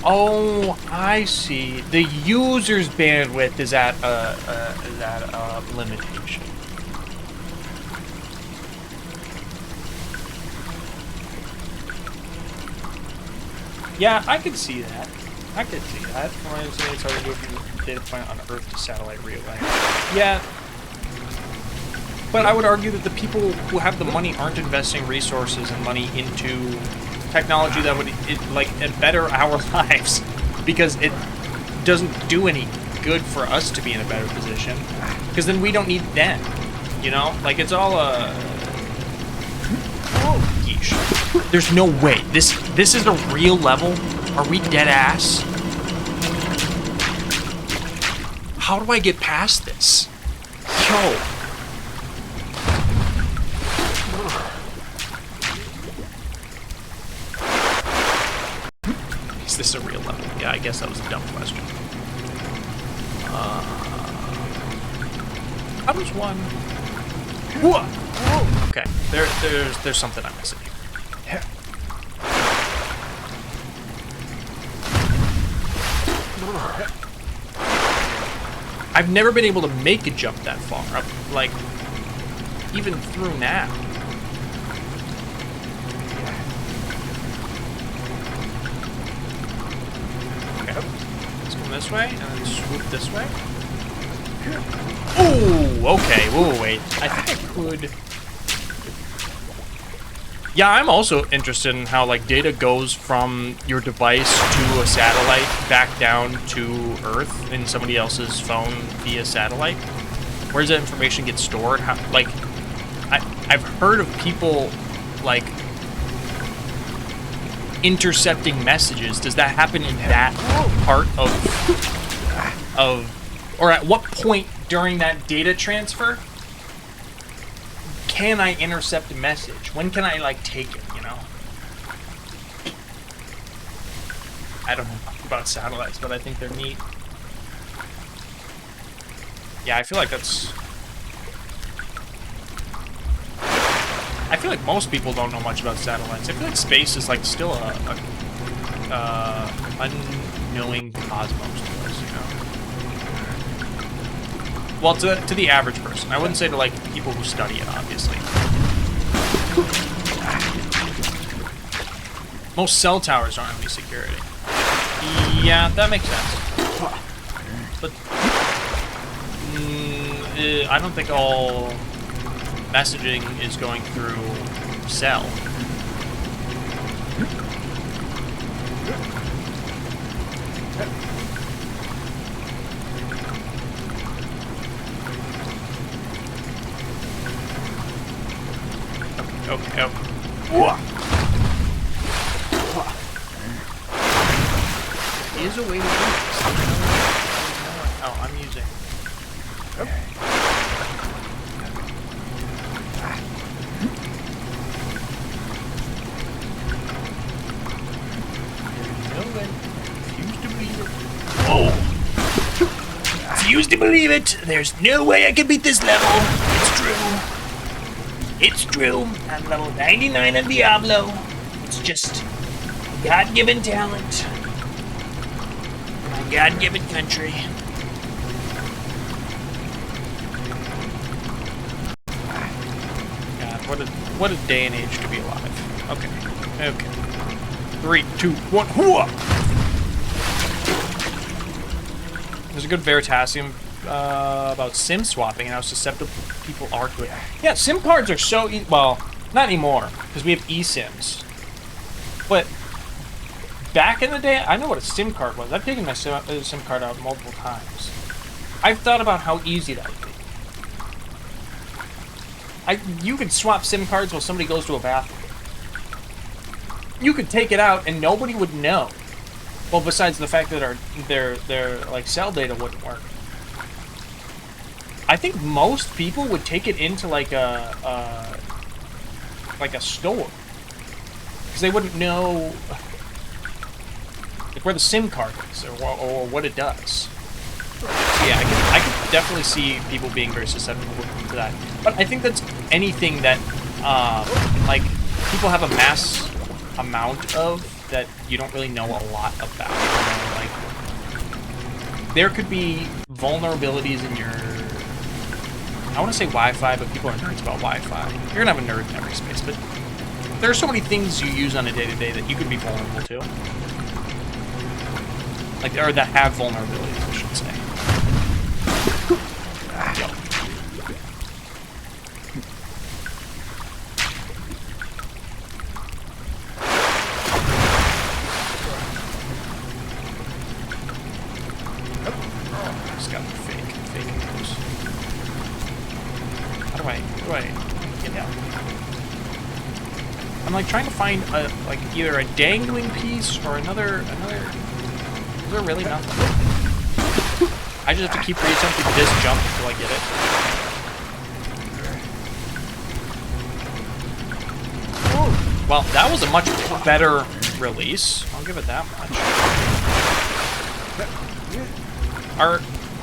Oh, I see. The user's bandwidth is at a limitation. Yeah, I could see that. I could see that. From my understanding, it's hard to do from data point on Earth to satellite relay. Yeah. But I would argue that the people who have the money aren't investing resources and money into technology that would better our lives, because it doesn't do any good for us to be in a better position, because then we don't need them, you know? Like, it's all yeesh. There's no way this is a real level. Are we dead ass? How do I get past this? Yo. Is this a real level? Yeah, I guess that was a dumb question. How does one? Whoa! Okay, there's something I'm missing here. I've never been able to make a jump that far up, like even through now. This way, and then swoop this way. Ooh, okay. Whoa, wait. I think I could... Yeah, I'm also interested in how, like, data goes from your device to a satellite back down to Earth in somebody else's phone via satellite. Where does that information get stored? How, like, I've heard of people, like, intercepting messages. Does that happen in that part of or at what point during that data transfer can I intercept a message? When can I, like, take it, you know? I don't know about satellites, but I think they're neat. Yeah, I feel like that's... I feel like most people don't know much about satellites. I feel like space is, like, still a unknowing cosmos to us, you know? Well, to the average person. I wouldn't say to, like, people who study it, obviously. Most cell towers aren't any security. Yeah, that makes sense. But I don't think all messaging is going through cell. Okay. Is a way to do this. Oh, I'm using. Okay. Refuse to believe it. There's no way I can beat this level. It's true. It's true. I'm level 99 on Diablo. It's just a God-given talent. My God-given country. God, what a day and age to be alive. Okay. 3, 2, 1. Hooah! There's a good Veritasium about SIM swapping and how susceptible people are to it. Yeah, SIM cards are so well, not anymore, because we have eSIMs. But back in the day, I know what a SIM card was. I've taken my SIM card out multiple times. I've thought about how easy that would be. You could swap SIM cards while somebody goes to a bathroom. You could take it out and nobody would know. Well, besides the fact that their like cell data wouldn't work. I think most people would take it into like a store, because they wouldn't know like where the SIM card is or what it does. Yeah, I could definitely see people being very susceptible to that. But I think that's anything that like people have a mass amount of that you don't really know a lot about. You know, like, there could be vulnerabilities in your... I want to say Wi-Fi, but people are nerds about Wi-Fi. You're going to have a nerd in every space, but there are so many things you use on a day-to-day that you could be vulnerable to. Like, or that have vulnerabilities, I should say. Yep. Just got fake news. How do I get out? I'm like trying to find a, like either a dangling piece or another. Is there really nothing? I just have to keep reattempting this jump until I get it. Well, that was a much better release. I'll give it that much.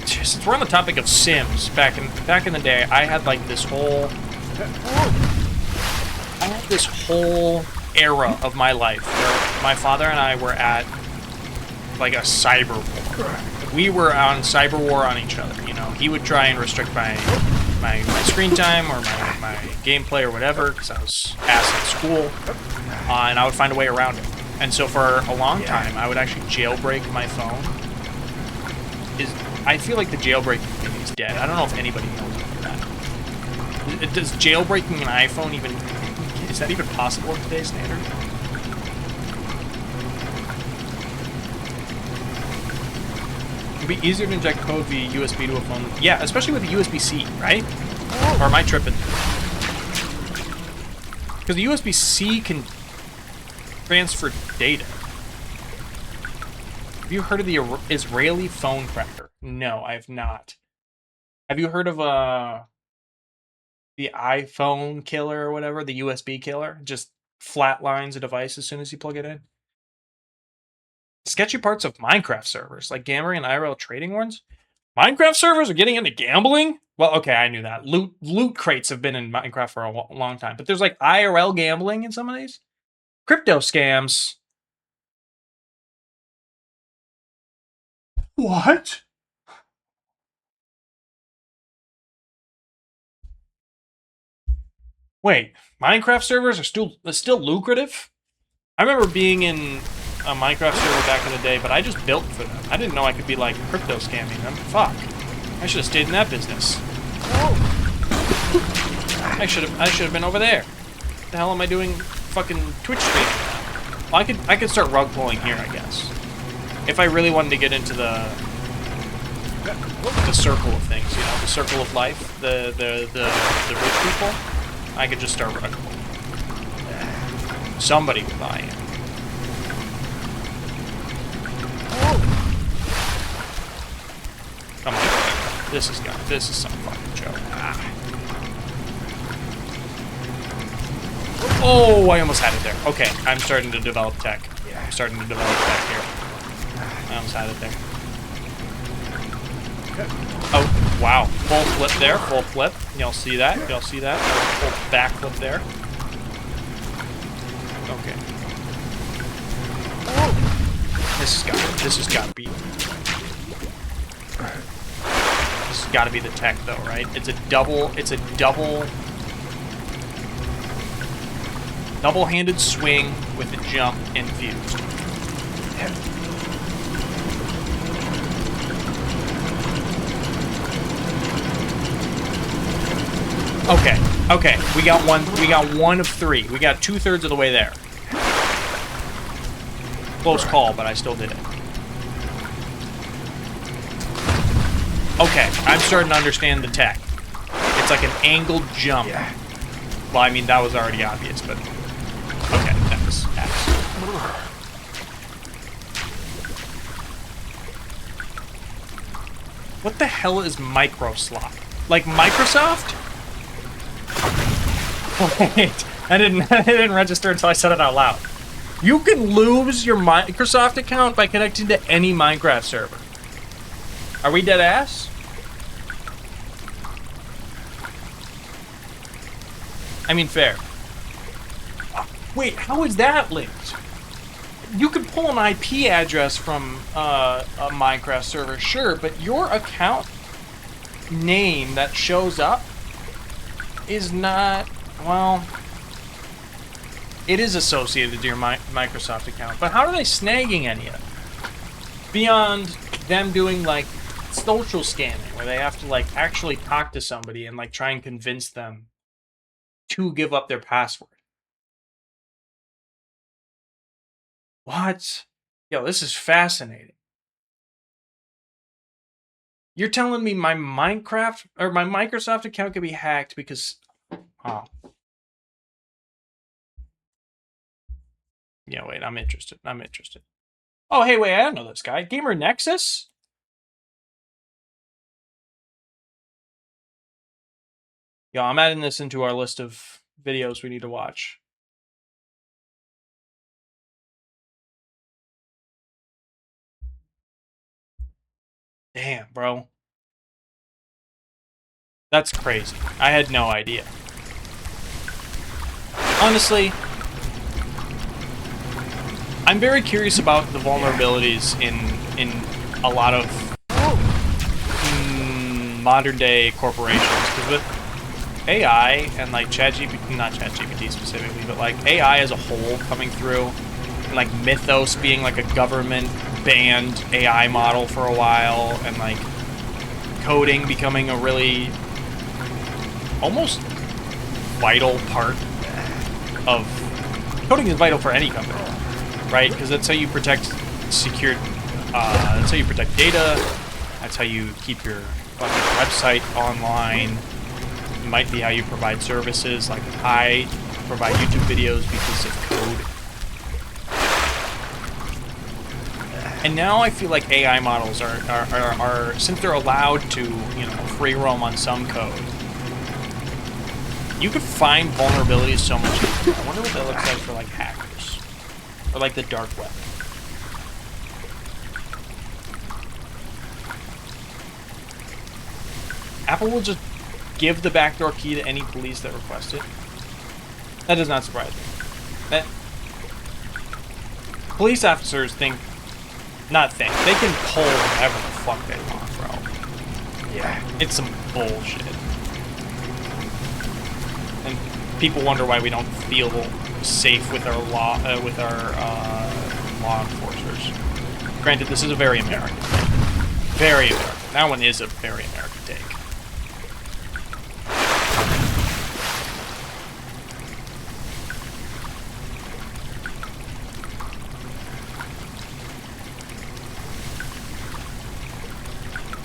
Since we're on the topic of Sims, back in the day, I had like this whole era of my life where my father and I were at like a cyber war. We were on cyber war on each other. You know, he would try and restrict my screen time or my gameplay or whatever because I was ass at school, and I would find a way around it. And so for a long time, I would actually jailbreak my phone. I feel like the jailbreaking thing is dead. I don't know if anybody knows about that. Does jailbreaking an iPhone even... Is that even possible in today's standard? It'd be easier to inject code via USB to a phone. Yeah, especially with a USB-C, right? Or am I tripping? Because the USB-C can transfer data. Have you heard of the Israeli phone cracker? No, I have not. Have you heard of the iPhone killer or whatever? The USB killer? Just flatlines a device as soon as you plug it in? Sketchy parts of Minecraft servers, like gambling and IRL trading ones. Minecraft servers are getting into gambling? Well, okay, I knew that. Loot crates have been in Minecraft for a long time. But there's like IRL gambling in some of these? Crypto scams. What? Wait, Minecraft servers are still lucrative? I remember being in a Minecraft server back in the day, but I just built for them. I didn't know I could be like crypto scamming them. Fuck. I should have stayed in that business. I should have been over there. What the hell am I doing fucking Twitch streaming now? Well, I could start rug pulling here, I guess. If I really wanted to get into the circle of things, you know, the circle of life, the rich people, I could just start rug pulling. Somebody would buy in. Come on, this is some fucking joke. Ah. Oh, I almost had it there. Okay, I'm starting to develop tech. I'm starting to develop tech here. I almost had it there. Oh, wow. Full flip there, full flip. Y'all see that? Y'all see that? Full back flip there. Okay. This has got to be the tech though, right? It's a double-handed swing with a jump infused. Okay, we got one of three. We got 2/3 of the way there. Close call, but I still did it. Okay, I'm starting to understand the tech. It's like an angled jump. Well, I mean, that was already obvious, but... Okay, X. What the hell is microslop? Like Microsoft? Wait, I didn't register until I said it out loud. You can lose your Microsoft account by connecting to any Minecraft server. Are we dead ass? I mean, fair. Wait, how is that linked? You could pull an IP address from a Minecraft server, sure, but your account name that shows up is not, well, it is associated to your Microsoft account, but how are they snagging any of it? Beyond them doing, like, social scanning, where they have to, like, actually talk to somebody and, like, try and convince them to give up their password. What? Yo, this is fascinating. You're telling me my Minecraft or my Microsoft account could be hacked because, oh. Yeah, wait, I'm interested. I'm interested. Oh, hey, wait, I don't know this guy. Gamer Nexus? Yo, I'm adding this into our list of videos we need to watch. Damn, bro. That's crazy. I had no idea. Honestly, I'm very curious about the vulnerabilities in a lot of modern day corporations, because with AI and like ChatGPT, not ChatGPT specifically, but like AI as a whole coming through, and like Mythos being like a government banned AI model for a while, and like coding becoming a really almost vital part of coding is vital for any company, right? Because that's how you protect secure. That's how you protect data. That's how you keep your fucking website online. It might be how you provide services. Like I provide YouTube videos because of code. And now I feel like AI models are since they're allowed to, you know, free roam on some code, you could find vulnerabilities so much easier. I wonder what that looks like for like hackers. Or like the dark web. Apple will just give the backdoor key to any police that request it. That does not surprise me. That police officers think, not think, they can pull whatever the fuck they want, bro. Yeah, it's some bullshit. And people wonder why we don't feel safe with our law enforcers. Granted, this is a very American take. Very American. That one is a very American take.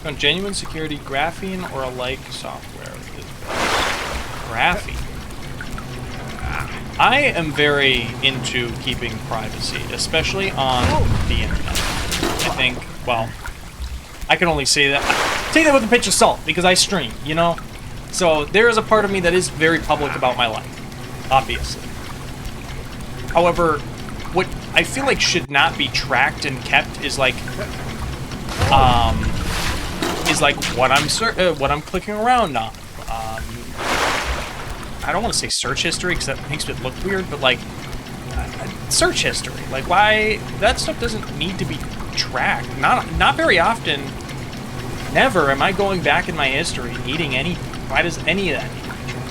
On genuine security, graphene or alike software is graphene. I am very into keeping privacy, especially on the internet. I think, well, I can only say that with a pinch of salt because I stream, you know? So there is a part of me that is very public about my life, obviously. However, what I feel like should not be tracked and kept is like, what I'm clicking around on. I don't want to say search history because that makes it look weird, but like search history. Like why that stuff doesn't need to be tracked. Not very often. Never am I going back in my history needing any. Why does any of that need to be tracked?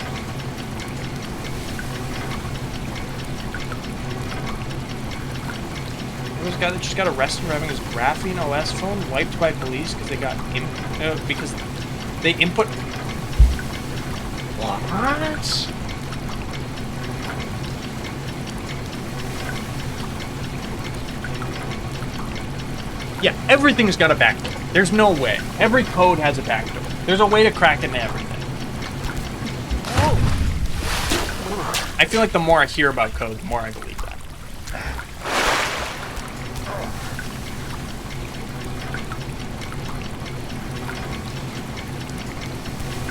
There was a guy that just got arrested for having his Graphene OS phone wiped by police because they got because they input. What? Yeah, everything's got a backdoor. There's no way. Every code has a backdoor. There's a way to crack into everything. I feel like the more I hear about code, the more I believe that.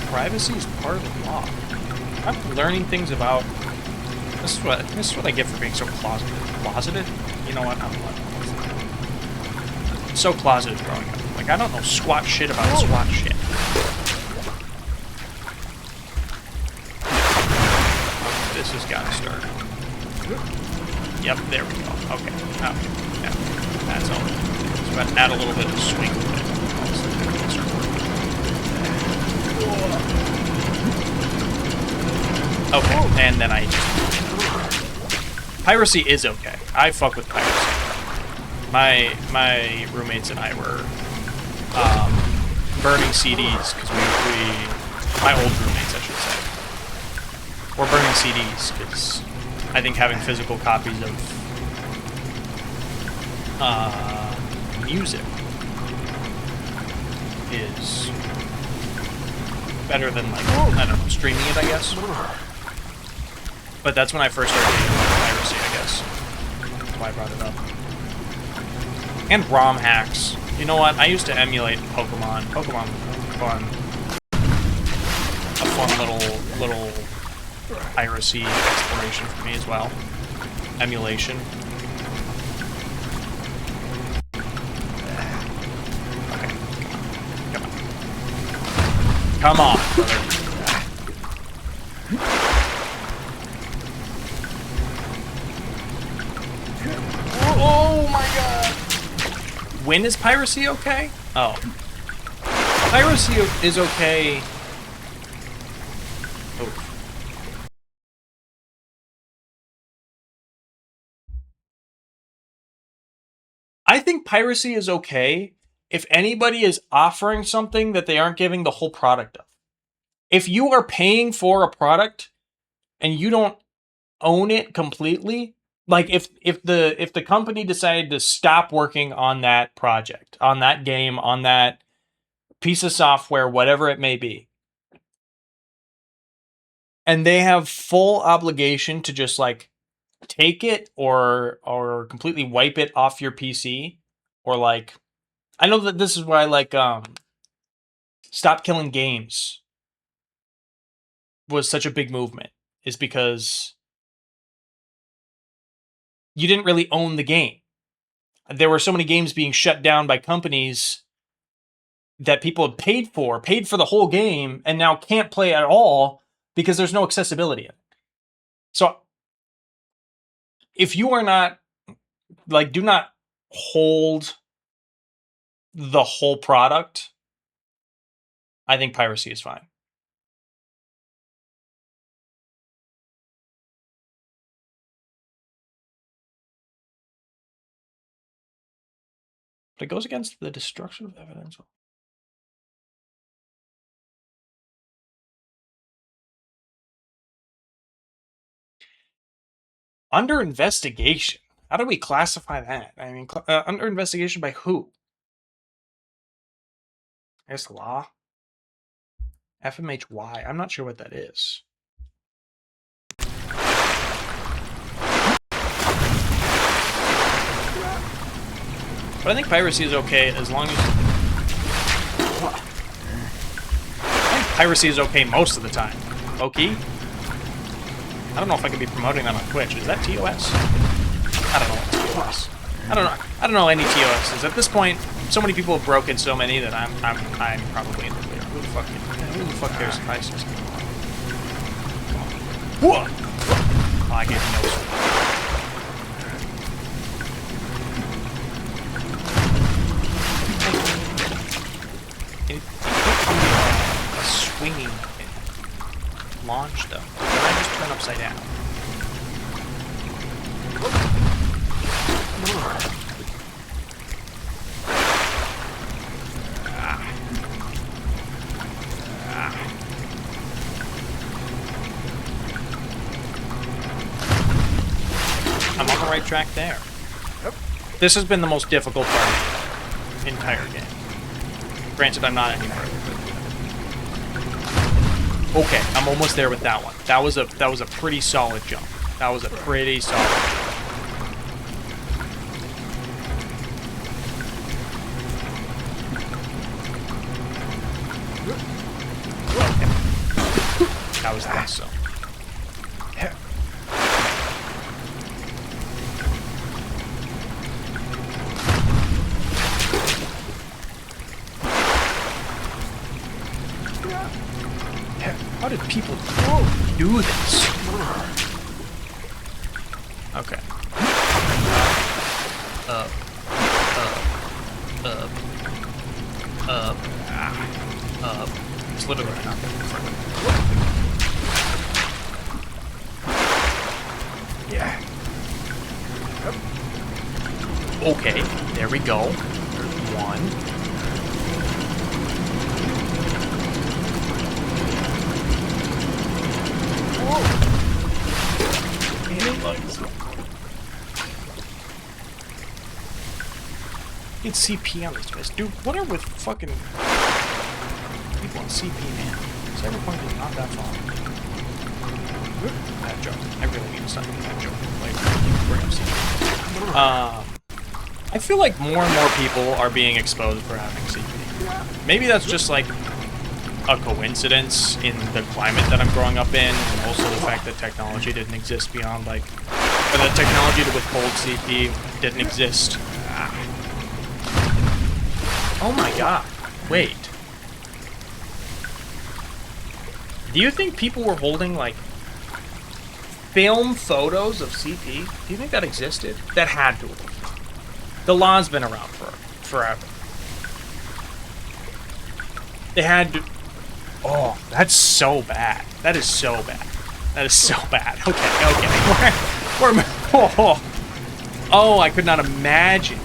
Privacy is part of the law. I'm learning things about. This is what I get for being so closeted. Closeted? You know what? I'm so closeted growing up. Like I don't know squat shit about squat shit. This has got to start. Yep, there we go. Okay. Yeah. That's all. So add a little bit of swing to it. Okay, and then I just... Piracy is okay. I fuck with piracy. My roommates and I were burning CDs because my old roommates, I should say, were burning CDs because I think having physical copies of music is better than, like, I don't know, streaming it, I guess. But that's when I first started getting into piracy, I guess. That's why I brought it up. And ROM hacks. You know what? I used to emulate Pokemon. Pokemon was fun. A fun little piracy exploration for me as well. Emulation. Okay. Come on, brother. Oh my god! When is piracy okay? Oh. Piracy is okay. Oh. I think piracy is okay if anybody is offering something that they aren't giving the whole product of. If you are paying for a product and you don't own it completely, like if the company decided to stop working on that project, on that game, on that piece of software, whatever it may be, and they have full obligation to just like take it or completely wipe it off your PC, or like, I know that this is why like Stop Killing Games was such a big movement, is because you didn't really own the game. There were so many games being shut down by companies that people had paid for the whole game, and now can't play at all because there's no accessibility in it. So if you are not, like, do not hold the whole product, I think piracy is fine. But it goes against the destruction of evidence. Under investigation. How do we classify that? I mean, under investigation by who? I guess law? FMHY. I'm not sure what that is. But I think piracy is okay as long as... I think piracy is okay most of the time. Low-key? I don't know if I could be promoting that on Twitch. Is that TOS? I don't know what TOS. I don't know any TOSs. At this point, so many people have broken so many that I'm probably in the clear. Who the fuck cares if I say something? Whoa! Oh, I gave no swing. A swinging launch though. Did I just turn upside down? I'm on the right track there. This has been the most difficult part of the entire game. Granted, I'm not any further. Okay, I'm almost there with that one. That was a pretty solid jump. That was a pretty solid jump. Okay. That was awesome. How did people do this? Okay. Up. Up. Up. Up. It's literally not further. Yeah. Okay, there we go. There's one. Whoa. It's CP on this place. Dude, what are with fucking people on CP, man? Cyberpunk is not that far. Bad joke. I really need to stop making that joke. Like, bring up CP. I feel like more and more people are being exposed for having CP. Maybe that's just like a coincidence in the climate that I'm growing up in, and also the fact that technology didn't exist beyond, like, or the technology to withhold CP didn't exist. Oh my god. Wait. Do you think people were holding, like, film photos of CP? Do you think that existed? That had to have. The law's been around for forever. They had to... Oh, that's so bad. That is so bad. That is so bad. Okay, okay. We're oh, I could not imagine.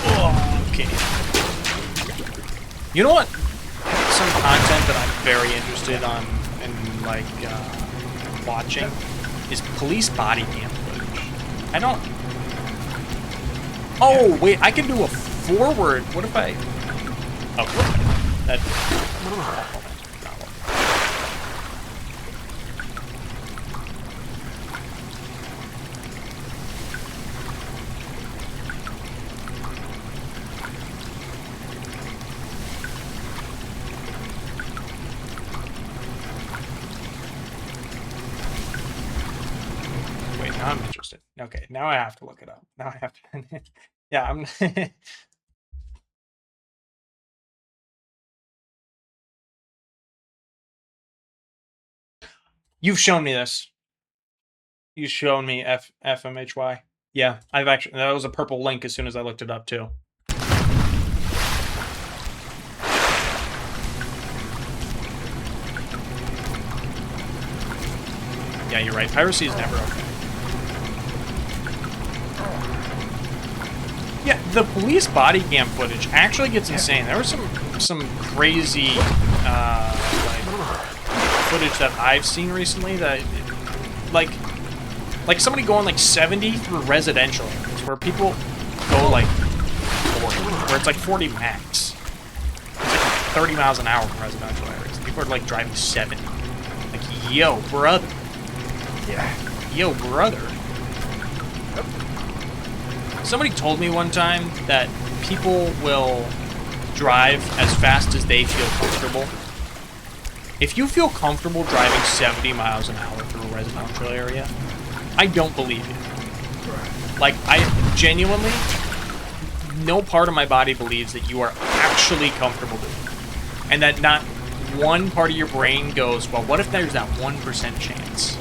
Oh, okay. You know what? Some content that I'm very interested on and like watching is police body cam footage. I don't. Oh wait, I can do a forward. What if I? Oh, that. I'm interested. Okay, now I have to look it up. Now I have to. Yeah, I'm. You've shown me this. You've shown me FMHY. Yeah, I've actually. That was a purple link as soon as I looked it up too. Yeah, you're right. Piracy is never okay. Yeah, the police body cam footage actually gets insane. There was some crazy like footage that I've seen recently that like somebody going like 70 through residential areas where people go like 40, where it's like 40 max. It's like 30 miles an hour in residential areas. People are like driving 70. Like, yo, brother. Yeah. Yo, brother. Somebody told me one time that people will drive as fast as they feel comfortable. If you feel comfortable driving 70 miles an hour through a residential area, I don't believe you. Like, I genuinely, no part of my body believes that you are actually comfortable doing it. And that not one part of your brain goes, well, what if there's that 1% chance?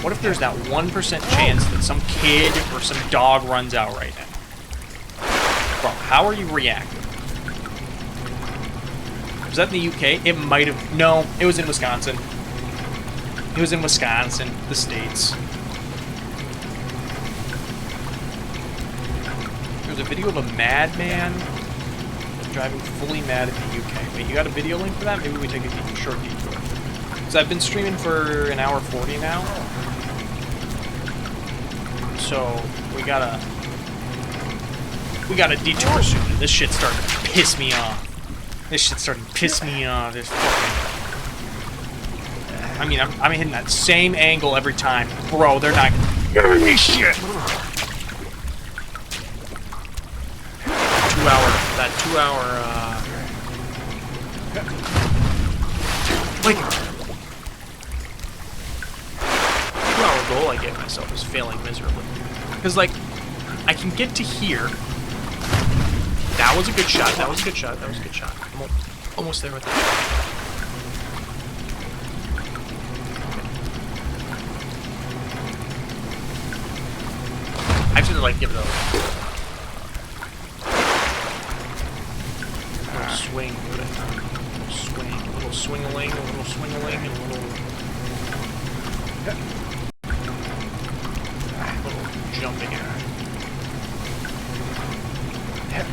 What if there's that 1% chance that some kid or some dog runs out right now? Bro, how are you reacting? Was that in the UK? It might have... No, it was in Wisconsin. It was in Wisconsin, the States. There was a video of a madman driving fully mad in the UK. Wait, you got a video link for that? Maybe we take a short detour. Because I've been streaming for an hour 40 now. So we gotta detour soon. And this shit's starting to piss me off. This shit's starting to piss me off. This fucking. I mean, I'm hitting that same angle every time, bro. They're not giving me shit. 2 hour. That 2 hour. Like. 2 hour goal I gave myself is failing miserably. Because, like, I can get to here. That was a good shot. That was a good shot. That was a good shot. I'm almost there with that. like give it a little swing with it. A little swing, a little swing-a-ling, a little swing-a-ling, and a little jumping air. Okay.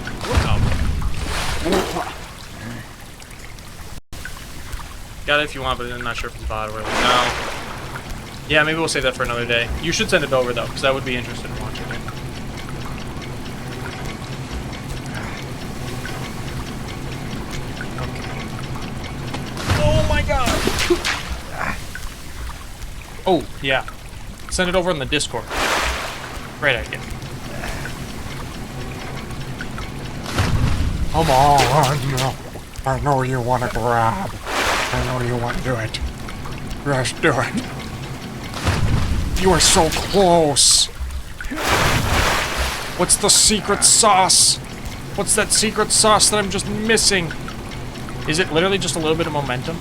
Got it if you want, but I'm not sure if it's VOD or no. Yeah, maybe we'll save that for another day. You should send it over though, because I would be interested in watching it. Okay. Oh my god! Oh, yeah. Send it over in the Discord. Great idea. Come on. I know you want to grab. I know you want to do it. Just do it. You are so close. What's the secret sauce? What's that secret sauce that I'm just missing? Is it literally just a little bit of momentum?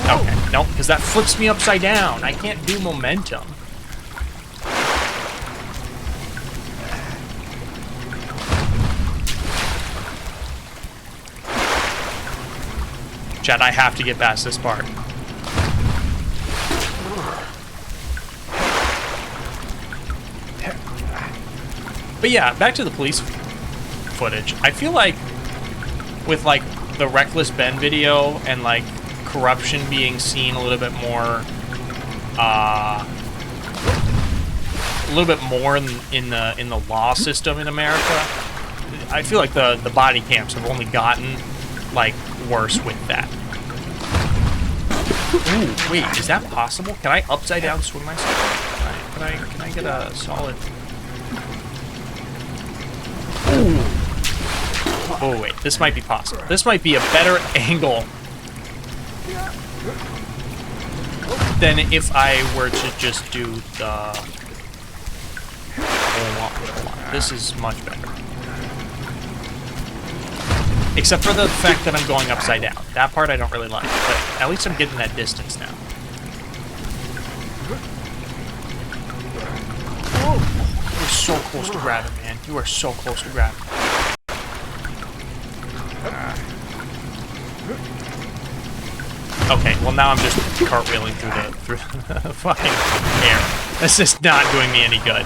Okay, no, because that flips me upside down. I can't do momentum. Chat, I have to get past this part. But yeah, back to the police footage. I feel like with like the Reckless Ben video and like corruption being seen a little bit more in the law system in America, I feel like the body cams have only gotten like worse with that. Ooh, wait, is that possible? Can I upside down swing myself? Can I get a solid? Ooh. Oh wait, this might be possible. This might be a better angle than if I were to just do the. Hold on. This is much better. Except for the fact that I'm going upside down. That part I don't really like, but at least I'm getting that distance now. Oh, you're so close to grabbing, man. You are so close to grabbing. Okay, well now I'm just cartwheeling through the fucking air. This is not doing me any good.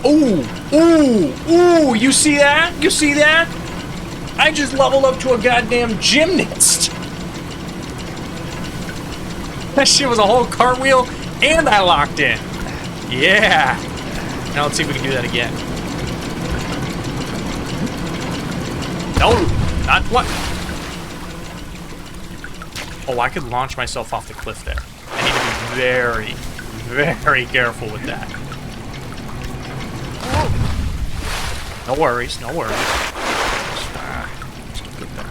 Ooh, ooh, ooh, you see that? You see that? I just leveled up to a goddamn gymnast. That shit was a whole cartwheel and I locked in. Yeah. Now let's see if we can do that again. No, not what? Oh, I could launch myself off the cliff there. I need to be very, very careful with that. No worries, no worries. Still good there.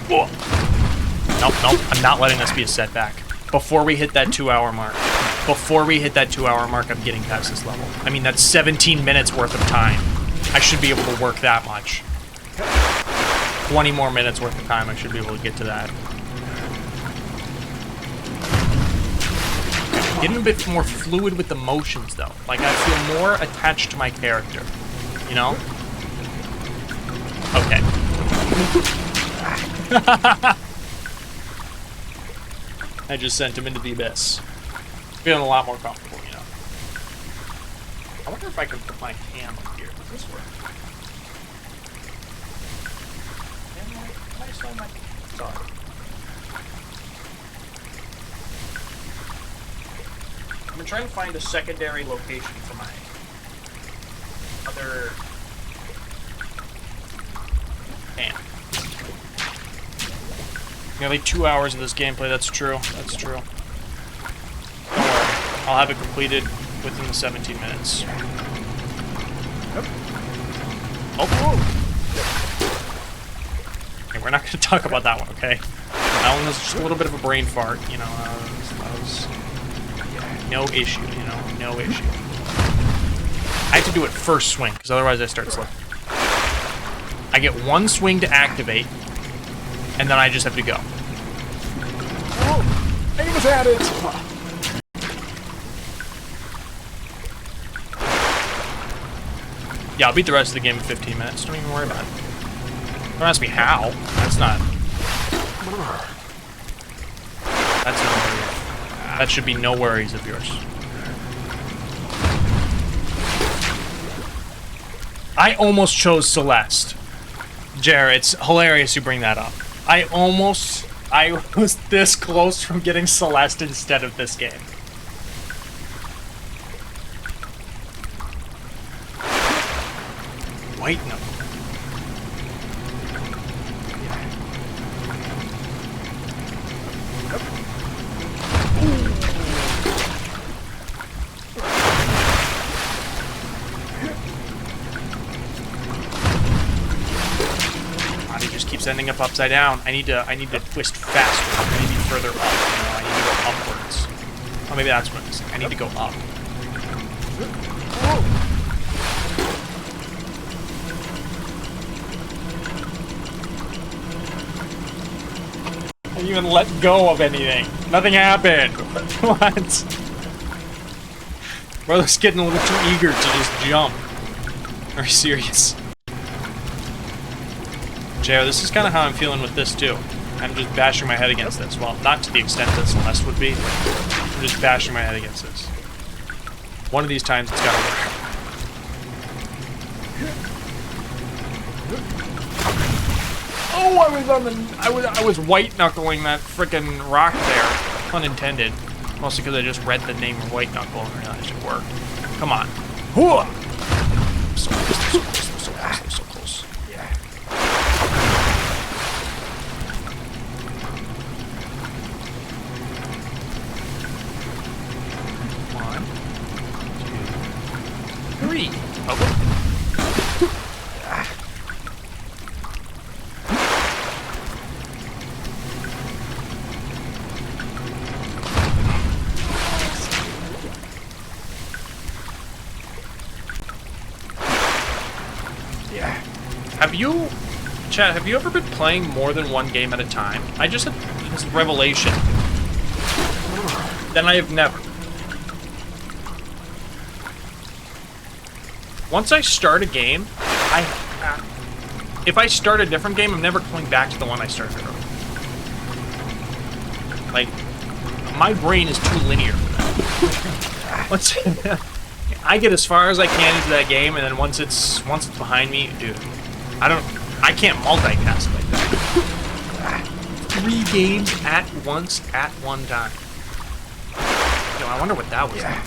Nope, nope, I'm not letting this be a setback. Before we hit that 2-hour mark. Before we hit that 2-hour mark, I'm getting past this level. I mean, that's 17 minutes worth of time. I should be able to work that much. 20 more minutes worth of time, I should be able to get to that. Getting a bit more fluid with the motions, though. Like, I feel more attached to my character. You know? Okay. I just sent him into the abyss. Feeling a lot more comfortable, you know? I wonder if I can put my cam up here. Does this work? Sorry. I'm gonna try and find a secondary location for my other cam. Nearly 2 hours of this gameplay, that's true. That's true. Don't worry. I'll have it completed within the 17 minutes. Oh. Okay, we're not going to talk about that one, okay? That one was just a little bit of a brain fart, you know. That was no issue, you know, no issue. I have to do it first swing, because otherwise I start slipping. I get one swing to activate, and then I just have to go. Oh, aim is at it. Yeah, I'll beat the rest of the game in 15 minutes. Don't even worry about it. Don't ask me how. That's not... That's no worry. That should be no worries of yours. I almost chose Celeste. Jared, it's hilarious you bring that up. I was this close from getting Celeste instead of this game. White knuckle. Body just keeps ending up upside down. I need to twist faster. Maybe further up. I need to go upwards. Oh, maybe that's what it is. I need to go up. I didn't even let go of anything. Nothing happened. What? Brother's getting a little too eager to just jump. Are you serious? JR, this is kind of how I'm feeling with this too. I'm just bashing my head against this. Well, not to the extent that Celeste would be. I'm just bashing my head against this. One of these times it's gotta work. Oh, I was on the... I was white knuckling that frickin' rock there. Unintended. Mostly because I just read the name of White Knuckle and realized it worked. Come on. So close, so close. Yeah. One, two, three. Oh. Chad, have you ever been playing more than one game at a time? I just had this revelation. Then I have never. Once I start a game, if I start a different game, I'm never going back to the one I started earlier. Like, my brain is too linear for that. I get as far as I can into that game, and then once it's behind me, dude, I can't multitask like that. 3 games at once at one time. Yo, I wonder what that was. Yeah.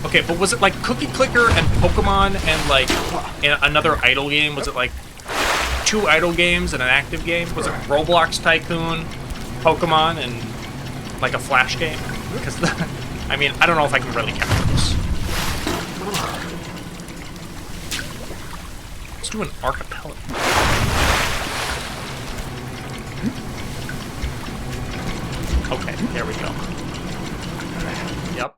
Okay, but was it like Cookie Clicker and Pokemon and like another idle game? Was it like 2 idle games and an active game? Was it Roblox Tycoon, Pokemon, and like a Flash game? Because I mean, I don't know if I can really count this. Let's do an archipelago. Okay, there we go. Yep.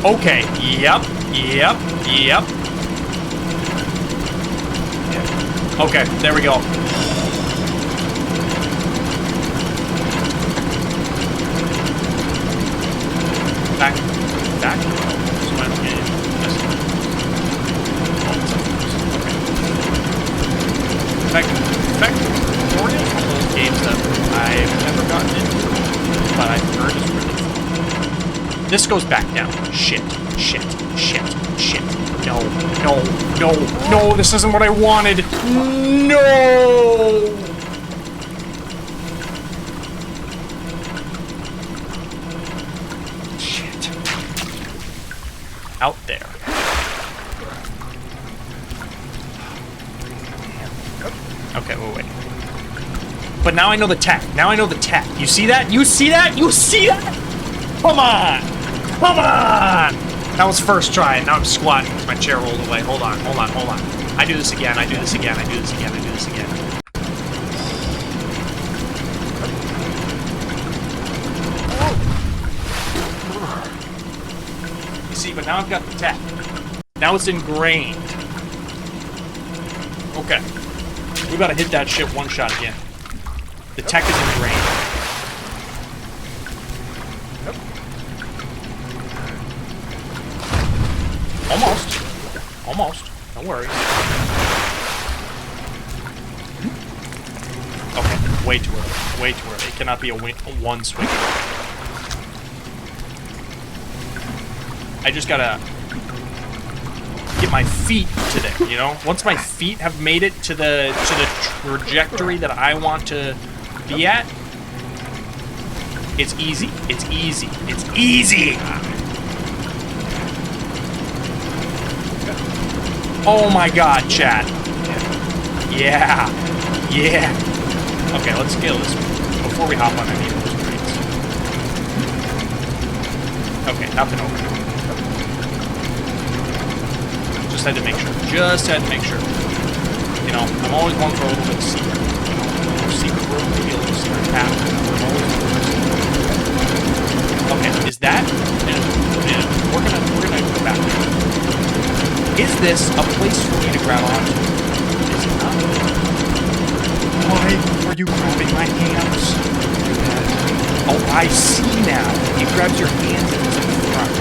Okay, yep. Okay, there we go. Back. Smile game. Yes. In fact, Oreos are one of those games that I've never gotten into, but I've heard is really fun. This goes back down. Shit. No, this isn't what I wanted. No! Shit. Out there. Okay, wait. But now I know the tech. You see that? Come on! That was first try, and now I'm squatting because my chair rolled away. Hold on. I do this again. You see, but now I've got the tech. Now it's ingrained. Okay. We gotta hit that shit one shot again. The tech is ingrained. Almost. Almost. Don't worry. Okay. Way too early. Way too early. It cannot be a one swing. I just gotta get my feet to there, you know? Once my feet have made it to the trajectory that I want to be at, it's easy. It's easy. It's easy! Oh my god, chat. Yeah. Yeah. Okay, let's scale this before we hop on any of those trains. Okay, nothing over here. Just had to make sure. Just had to make sure. You know, I'm always going for a little bit of secret. You know, a little secret room, maybe a little secret path. Okay, is that? And we're gonna go back. Is this a place for me to grab onto? Is it not? Why are you grabbing my hands? Oh, I see now. It grabs your hands and it's in front.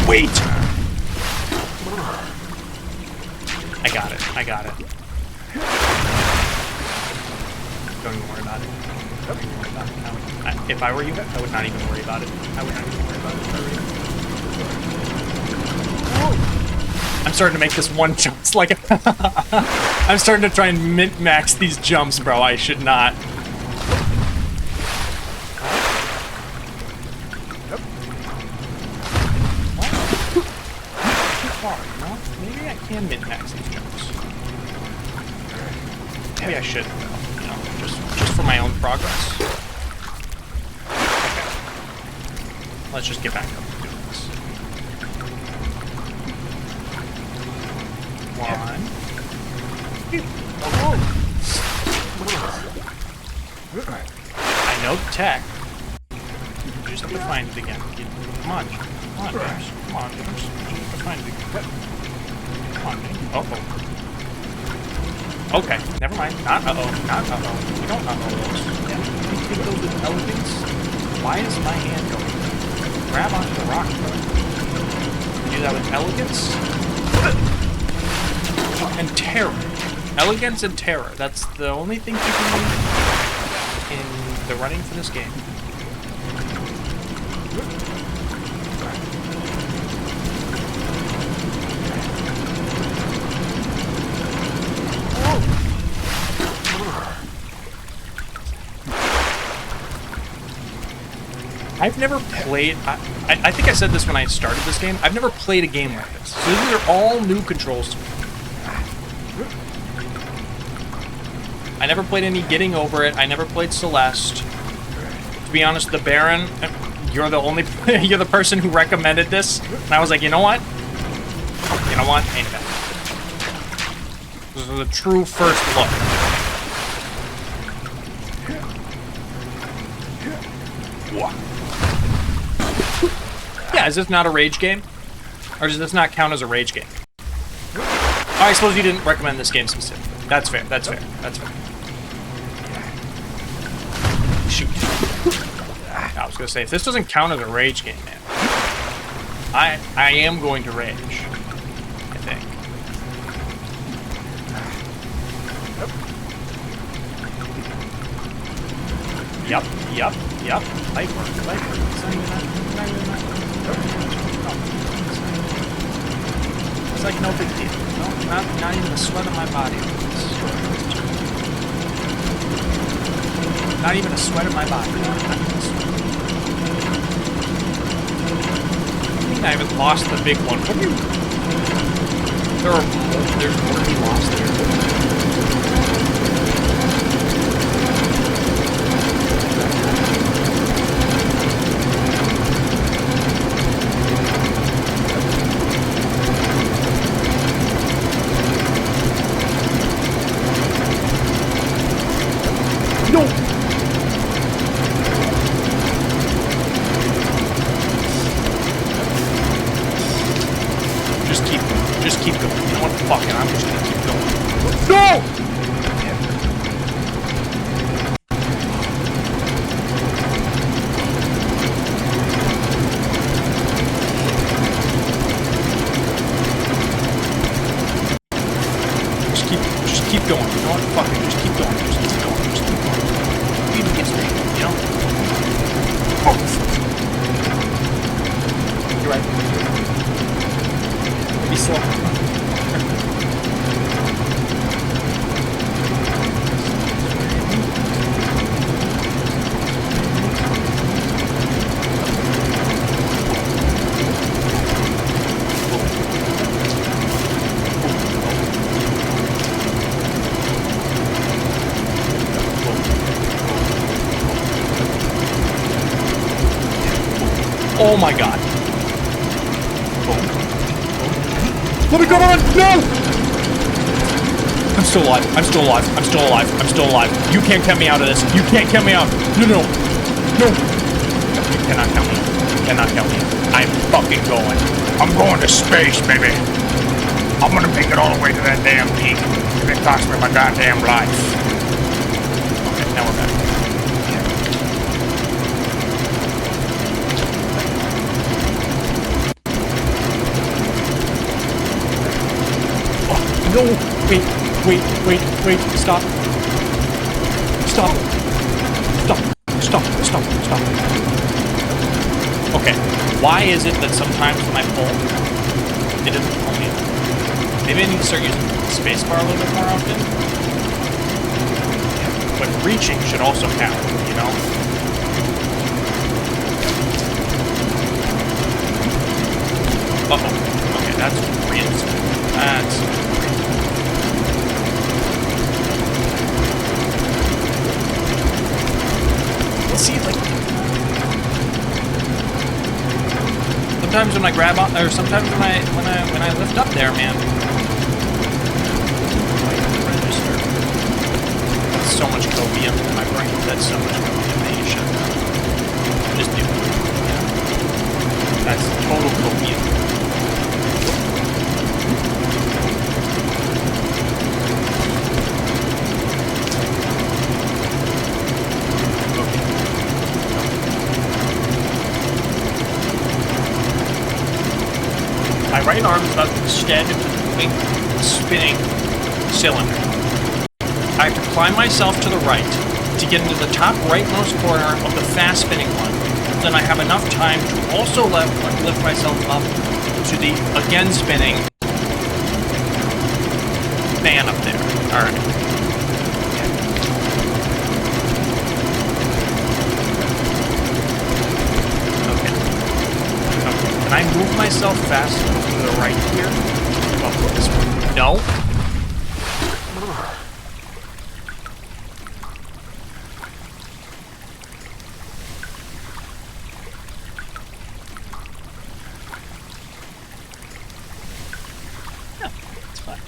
Wait! I got it. I got it. Don't even worry about it. Don't even worry about it. No. If I were you, I would not even worry about it. I would not even worry about it if I were you. I'm starting to make this one jump. It's like I'm starting to try and min-max these jumps, bro. I should not. Maybe I can min-max these jumps. Maybe I should, though. You know, just for my own progress. Okay. Let's just get back up to doing this. One. I know the tech. You just have to find it again. Come on, James. Come on, James. Come on, James. You just have to find it again. Come on, James. Uh-oh. Okay, never mind. Not uh-oh. Not uh-oh. We don't uh-oh those. Yeah, we take those with elegance. Why is my hand going? Grab onto the rock, bro. Do that with elegance. And terror. Elegance and terror. That's the only thing you can do in the running for this game. I've never played... I think I said this when I started this game. I've never played a game like this. So these are all new controls to me. I never played any Getting Over It. I never played Celeste. To be honest, the Baron, you're the only... you're the person who recommended this. And I was like, you know what? You know what? Ain't bad. This is a true first look. What? Yeah, is this not a rage game? Or does this not count as a rage game? Oh, I suppose you didn't recommend this game specifically. That's fair, that's fair, that's fair. Shoot. I was gonna say, if this doesn't count as a rage game, man, I am going to rage, I think. Yep. Light work. It's not even that. It's like no big deal. No, not even the sweat of my body. Not even a sweat of my body. I mean, I haven't lost the big one. What do you... There's more to be lost there. Just keep going. Just keep going. Just keep going. You even get straight, you know? Both. You're right. Be slow. Oh my god. Let me come on! No! I'm still alive. I'm still alive. I'm still alive. I'm still alive. You can't get me out of this. You can't get me out. No, no. No. You cannot count me out. You cannot count me out. I'm fucking going. I'm going to space, baby. I'm gonna make it all the way to that damn peak. If it costs me my goddamn life. Okay, now we're back. No! Wait, stop. Stop. Stop. Okay, why is it that sometimes when I pull, it doesn't pull me? Maybe I need to start using the spacebar a little bit more often? But reaching should also count, you know? Uh-oh. Okay, that's real. That's... See, like, sometimes when I grab on, or sometimes when I lift up there, man. Register. That's so much copium in my brain. That's so much copium that you shut down. Just do it. Yeah. That's total copium. My right arm is about to extend into the moving, spinning cylinder. I have to climb myself to the right to get into the top rightmost corner of the fast spinning one. Then I have enough time to also lift myself up to the again spinning fan up there. Alright. Can I move myself fast to the right here? Oh, this one. No. Yeah, it's fine.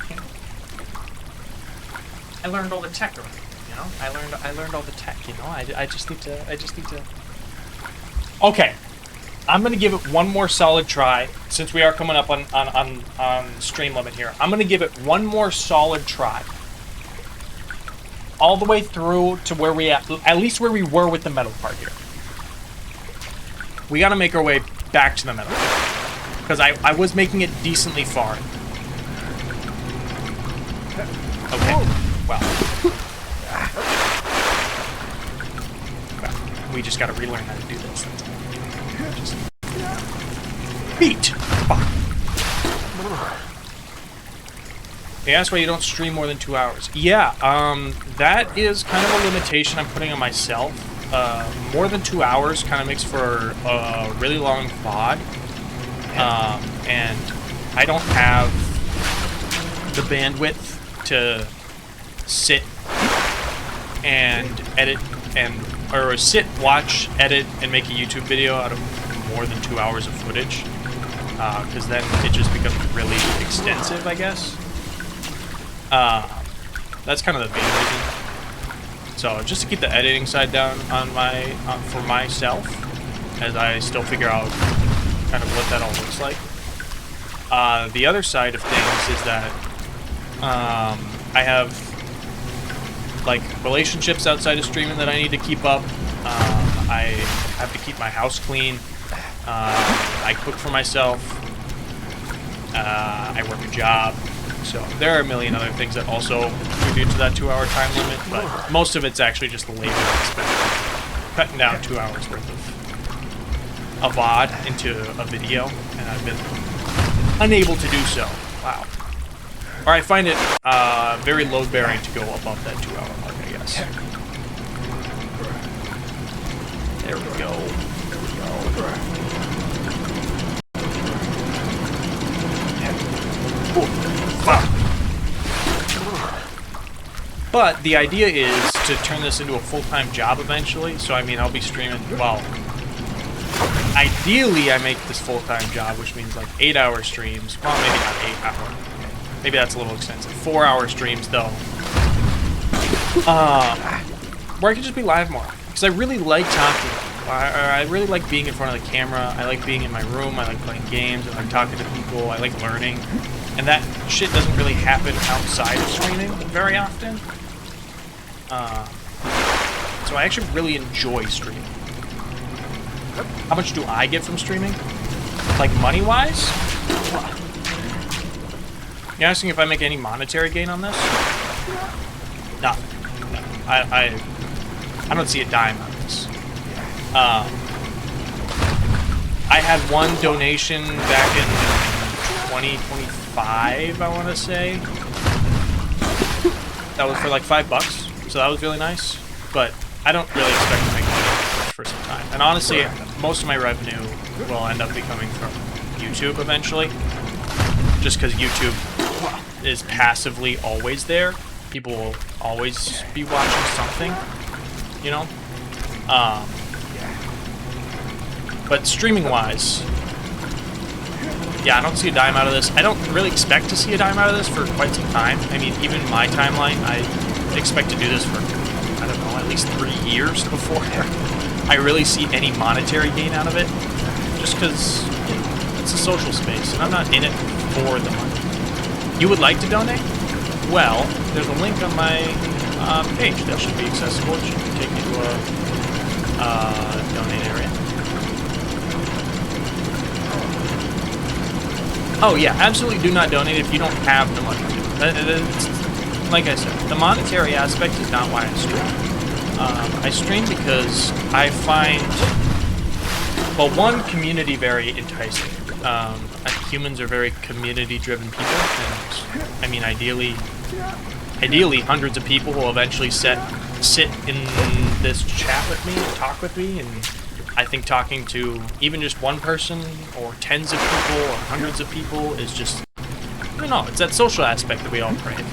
I learned all the tech already, you know? I learned all the tech, you know? I just need to... Okay. I'm going to give it one more solid try, since we are coming up on stream limit here. I'm going to give it one more solid try. All the way through to where we at least where we were with the metal part here. We got to make our way back to the metal. Because I was making it decently far. Okay. Well, we just got to relearn how to do this. Just beat. Fuck. They asked why you don't stream more than 2 hours. Yeah, that is kind of a limitation I'm putting on myself. More than 2 hours kind of makes for a really long VOD. And I don't have the bandwidth to sit and edit or sit, watch, edit, and make a YouTube video out of more than 2 hours of footage. Because then it just becomes really extensive, I guess. That's kind of the main reason. So just to keep the editing side down on for myself, as I still figure out kind of what that all looks like. The other side of things is that I have like relationships outside of streaming that I need to keep up. I have to keep my house clean. I cook for myself. I work a job. So there are a million other things that also contribute to that 2-hour time limit, but most of it's actually just the labor I spent cutting down 2 hours worth of a VOD into a video, and I've been unable to do so. Wow. Or I find it very load-bearing to go above that 2-hour mark, I guess. There we go. Ooh, fuck. But the idea is to turn this into a full-time job eventually. So I mean, I'll be streaming. Well, ideally, I make this full-time job, which means like 8-hour streams. Well, maybe not 8 hours. Maybe that's a little extensive. 4-hour streams though. Where I can just be live more, because I really like talking. I really like being in front of the camera. I like being in my room. I like playing games. I like talking to people. I like learning. And that shit doesn't really happen outside of streaming very often. So I actually really enjoy streaming. How much do I get from streaming? Like money-wise? You're asking if I make any monetary gain on this? No. I don't see a dime on this. I had one donation back in 2025, I want to say. That was for like $5, so that was really nice. But I don't really expect to make money for some time. And honestly, most of my revenue will end up becoming from YouTube eventually. Just because YouTube is passively always there. People will always be watching something, you know? But streaming-wise, yeah, I don't see a dime out of this. I don't really expect to see a dime out of this for quite some time. I mean, even my timeline, I expect to do this for, I don't know, at least 3 years before I really see any monetary gain out of it. Just because, you know, it's a social space, and I'm not in it for the money. You would like to donate? Well, there's a link on my page that should be accessible. It should take you to a donate area. Oh yeah, absolutely do not donate if you don't have the money to. Like I said, the monetary aspect is not why I stream. I stream because I find, well, one, community very enticing. Humans are very community-driven people, and I mean, ideally, hundreds of people will eventually sit in this chat with me and talk with me, and I think talking to even just one person or tens of people or hundreds of people is just, I don't know, it's that social aspect that we all crave.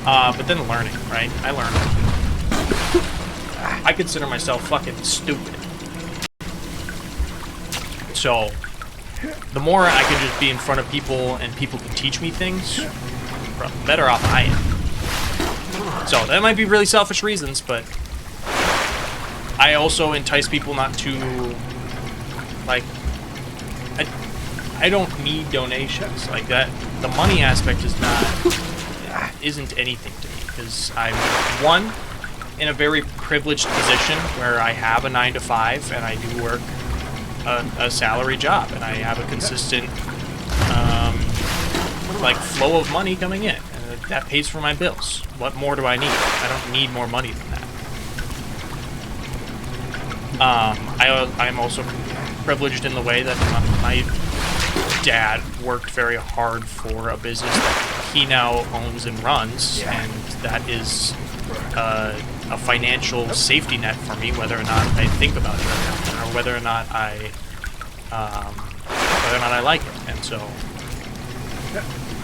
But then learning, right? I learn. I consider myself fucking stupid. So, the more I can just be in front of people and people can teach me things, the better off I am. So, that might be really selfish reasons, but I also entice people not to, like, I don't need donations like that. The money aspect isn't anything to me, because I'm, one, in a very privileged position where I have a 9-to-5 and I do work a salary job, and I have a consistent, like, flow of money coming in, and that pays for my bills. What more do I need? I don't need more money than that. I'm also privileged in the way that my dad worked very hard for a business that he now owns and runs, and that is a financial safety net for me, whether or not I think about it or whether or not I like it. And so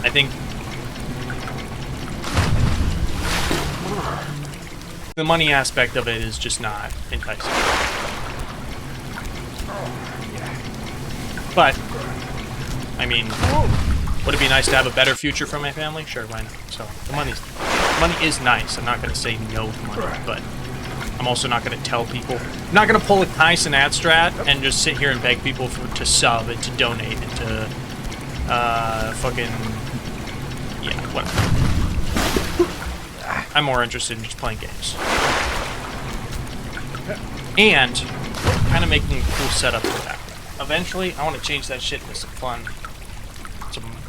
I think the money aspect of it is just not enticing. But I mean, would it be nice to have a better future for my family? Sure, why not? So the money is nice. I'm not going to say no to money, but I'm also not going to tell people. I'm not going to pull a Tyson Adstrat and just sit here and beg people to sub and to donate and to fucking, yeah, whatever. I'm more interested in just playing games and kind of making a cool setup in the background. Eventually, I want to change that shit into some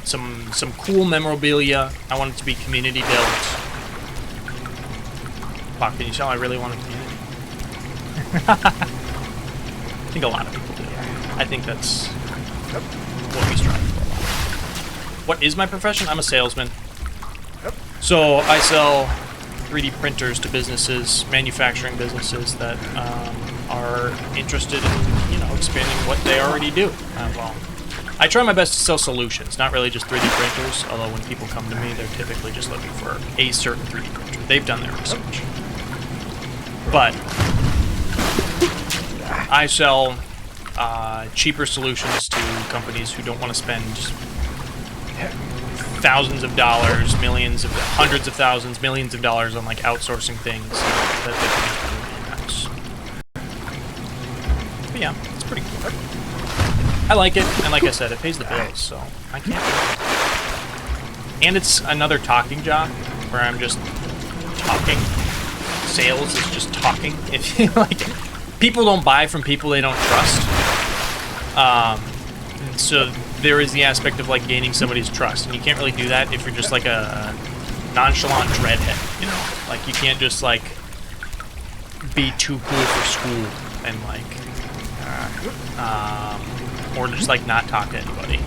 some cool memorabilia. I want it to be community built. Fuck, can you tell I really want a community? I think a lot of people do. I think that's what we strive for a lot. What is my profession? I'm a salesman. So I sell 3D printers to businesses, manufacturing businesses that are interested in, you know, expanding what they already do. Well, I try my best to sell solutions, not really just 3D printers, although when people come to me, they're typically just looking for a certain 3D printer. They've done their research. But I sell cheaper solutions to companies who don't want to spend thousands of dollars, hundreds of thousands, millions of dollars on like outsourcing things that they can just do in-house. But yeah, it's pretty cool. I like it, and like I said, it pays the bills, so I can't. And it's another talking job where I'm just talking. Sales is just talking. If like, people don't buy from people they don't trust. So there is the aspect of like gaining somebody's trust, and you can't really do that if you're just like a nonchalant dreadhead, you know? Like you can't just like be too cool for school and like or just like not talk to anybody.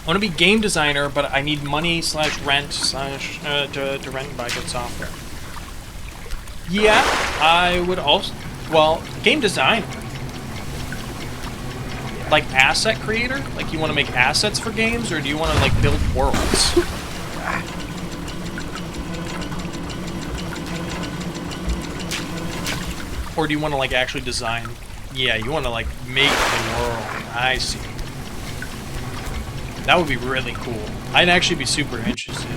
I want to be game designer, but I need money /rent to rent and buy good software. Yeah, I would also, well, game designer. Like asset creator? Like you want to make assets for games, or do you want to like build worlds? Or do you want to like actually design? Yeah, you want to like make the world. I see. That would be really cool. I'd actually be super interested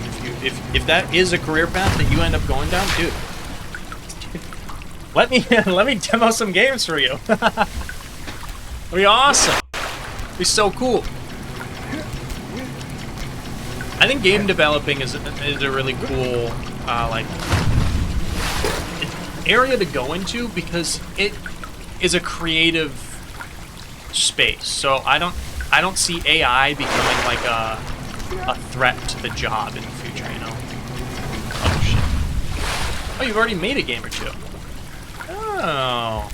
if that is a career path that you end up going down, dude. Let me demo some games for you. That'd be awesome. It'd be so cool. I think game developing is a really cool like area to go into because it is a creative space. So I don't see AI becoming like a threat to the job in the future, you know? Oh shit. Oh, you've already made a game or two. Oh.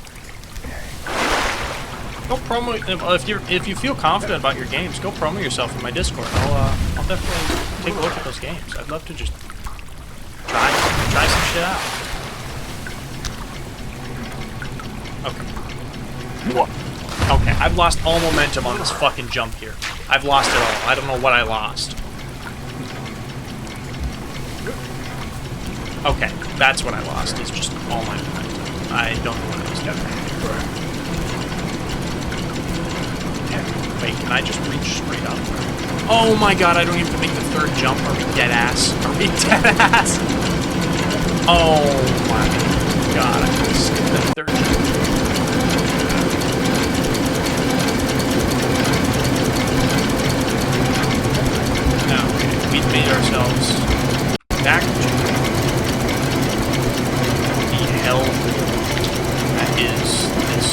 Go promo if you feel confident about your games, go promo yourself in my Discord. I'll definitely take a look at those games. I'd love to just try some shit out. Okay. What? Okay, I've lost all momentum on this fucking jump here. I've lost it all. I don't know what I lost. Okay, that's what I lost. It's just all my momentum. I don't know what I was doing. Wait, can I just reach straight up? Oh my god, I don't even have to make the third jump. Are we dead ass? Are we dead ass? Oh my god, I can skip that third jump. We've made ourselves back to the hell that is this.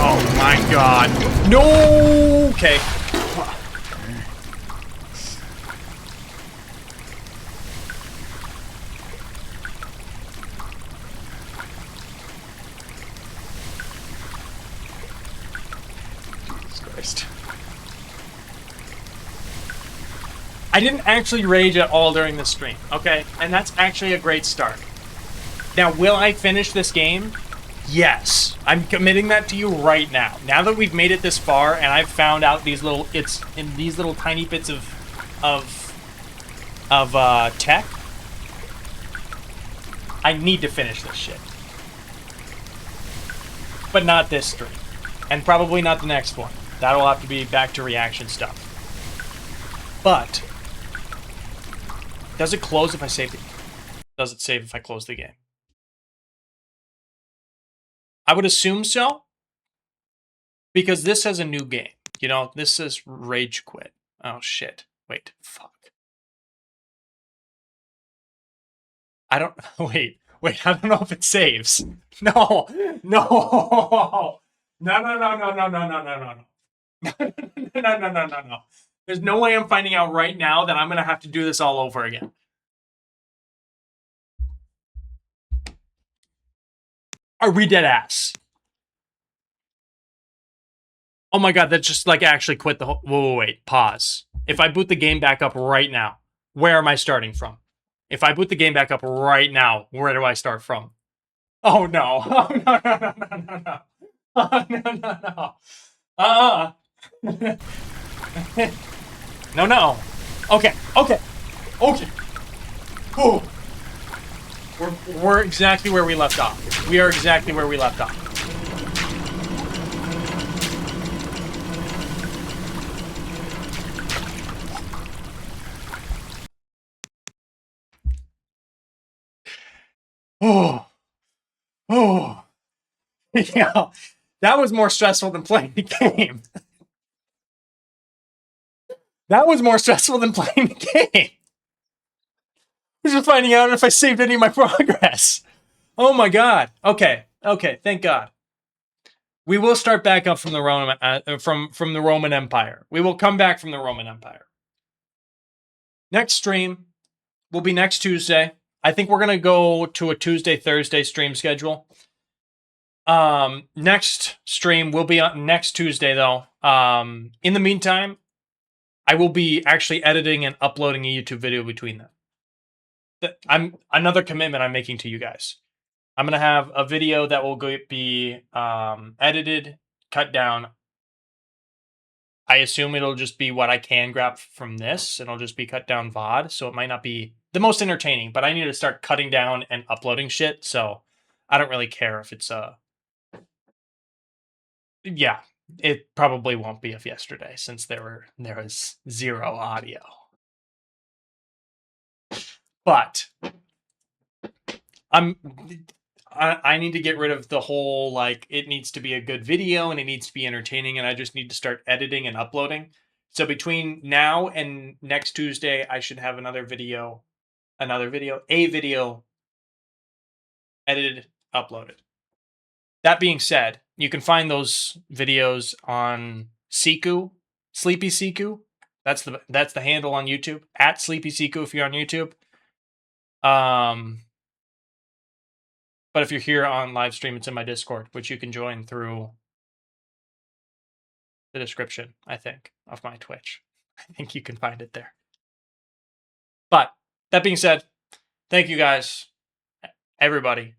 Oh my god. No! Okay. I didn't actually rage at all during the stream, okay? And that's actually a great start. Now, will I finish this game? Yes. I'm committing that to you right now. Now that we've made it this far and I've found out these little tiny bits of tech, I need to finish this shit. But not this stream. And probably not the next one. That'll have to be back to reaction stuff. But does it close if I save it? Does it save if I close the game? I would assume so. Because this has a new game. You know, this says Rage Quit. Oh shit. Wait, fuck. I don't wait. I don't know if it saves. No, no, no. No. There's no way I'm finding out right now that I'm gonna have to do this all over again. Are we dead ass? Oh my god, that just like actually quit the whole. Wait. Pause. If I boot the game back up right now, where am I starting from? If I boot the game back up right now, where do I start from? Oh no! Oh no! No! Oh, no! No. Okay. Ooh. We're exactly where we left off. We are exactly where we left off. Oh. Yeah. That was more stressful than playing the game. That was more stressful than playing the game. I was just finding out if I saved any of my progress. Oh my god. Okay. Thank God. We will start back up from the from the Roman Empire. We will come back from the Roman Empire. Next stream will be next Tuesday. I think we're gonna go to a Tuesday-Thursday stream schedule. Next stream will be on next Tuesday though. In the meantime, I will be actually editing and uploading a YouTube video between them. I'm another commitment I'm making to you guys. I'm gonna have a video that will be edited, cut down. I assume it'll just be what I can grab from this. It'll just be cut down VOD, so it might not be the most entertaining. But I need to start cutting down and uploading shit, so I don't really care if it's yeah, it probably won't be of yesterday since there was zero audio. But I need to get rid of the whole like it needs to be a good video and it needs to be entertaining and I just need to start editing and uploading. So between now and next Tuesday, I should have a video edited, uploaded. That being said, you can find those videos on Siku, Sleepy Siku. That's the handle on YouTube, at Sleepy Siku if you're on YouTube. But if you're here on live stream, it's in my Discord, which you can join through the description, I think, of my Twitch. I think you can find it there. But that being said, thank you guys, everybody,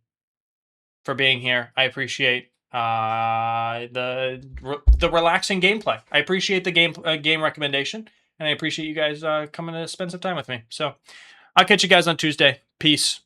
for being here. I appreciate the relaxing gameplay. I appreciate the game recommendation, and I appreciate you guys coming to spend some time with me. So I'll catch you guys on Tuesday. Peace.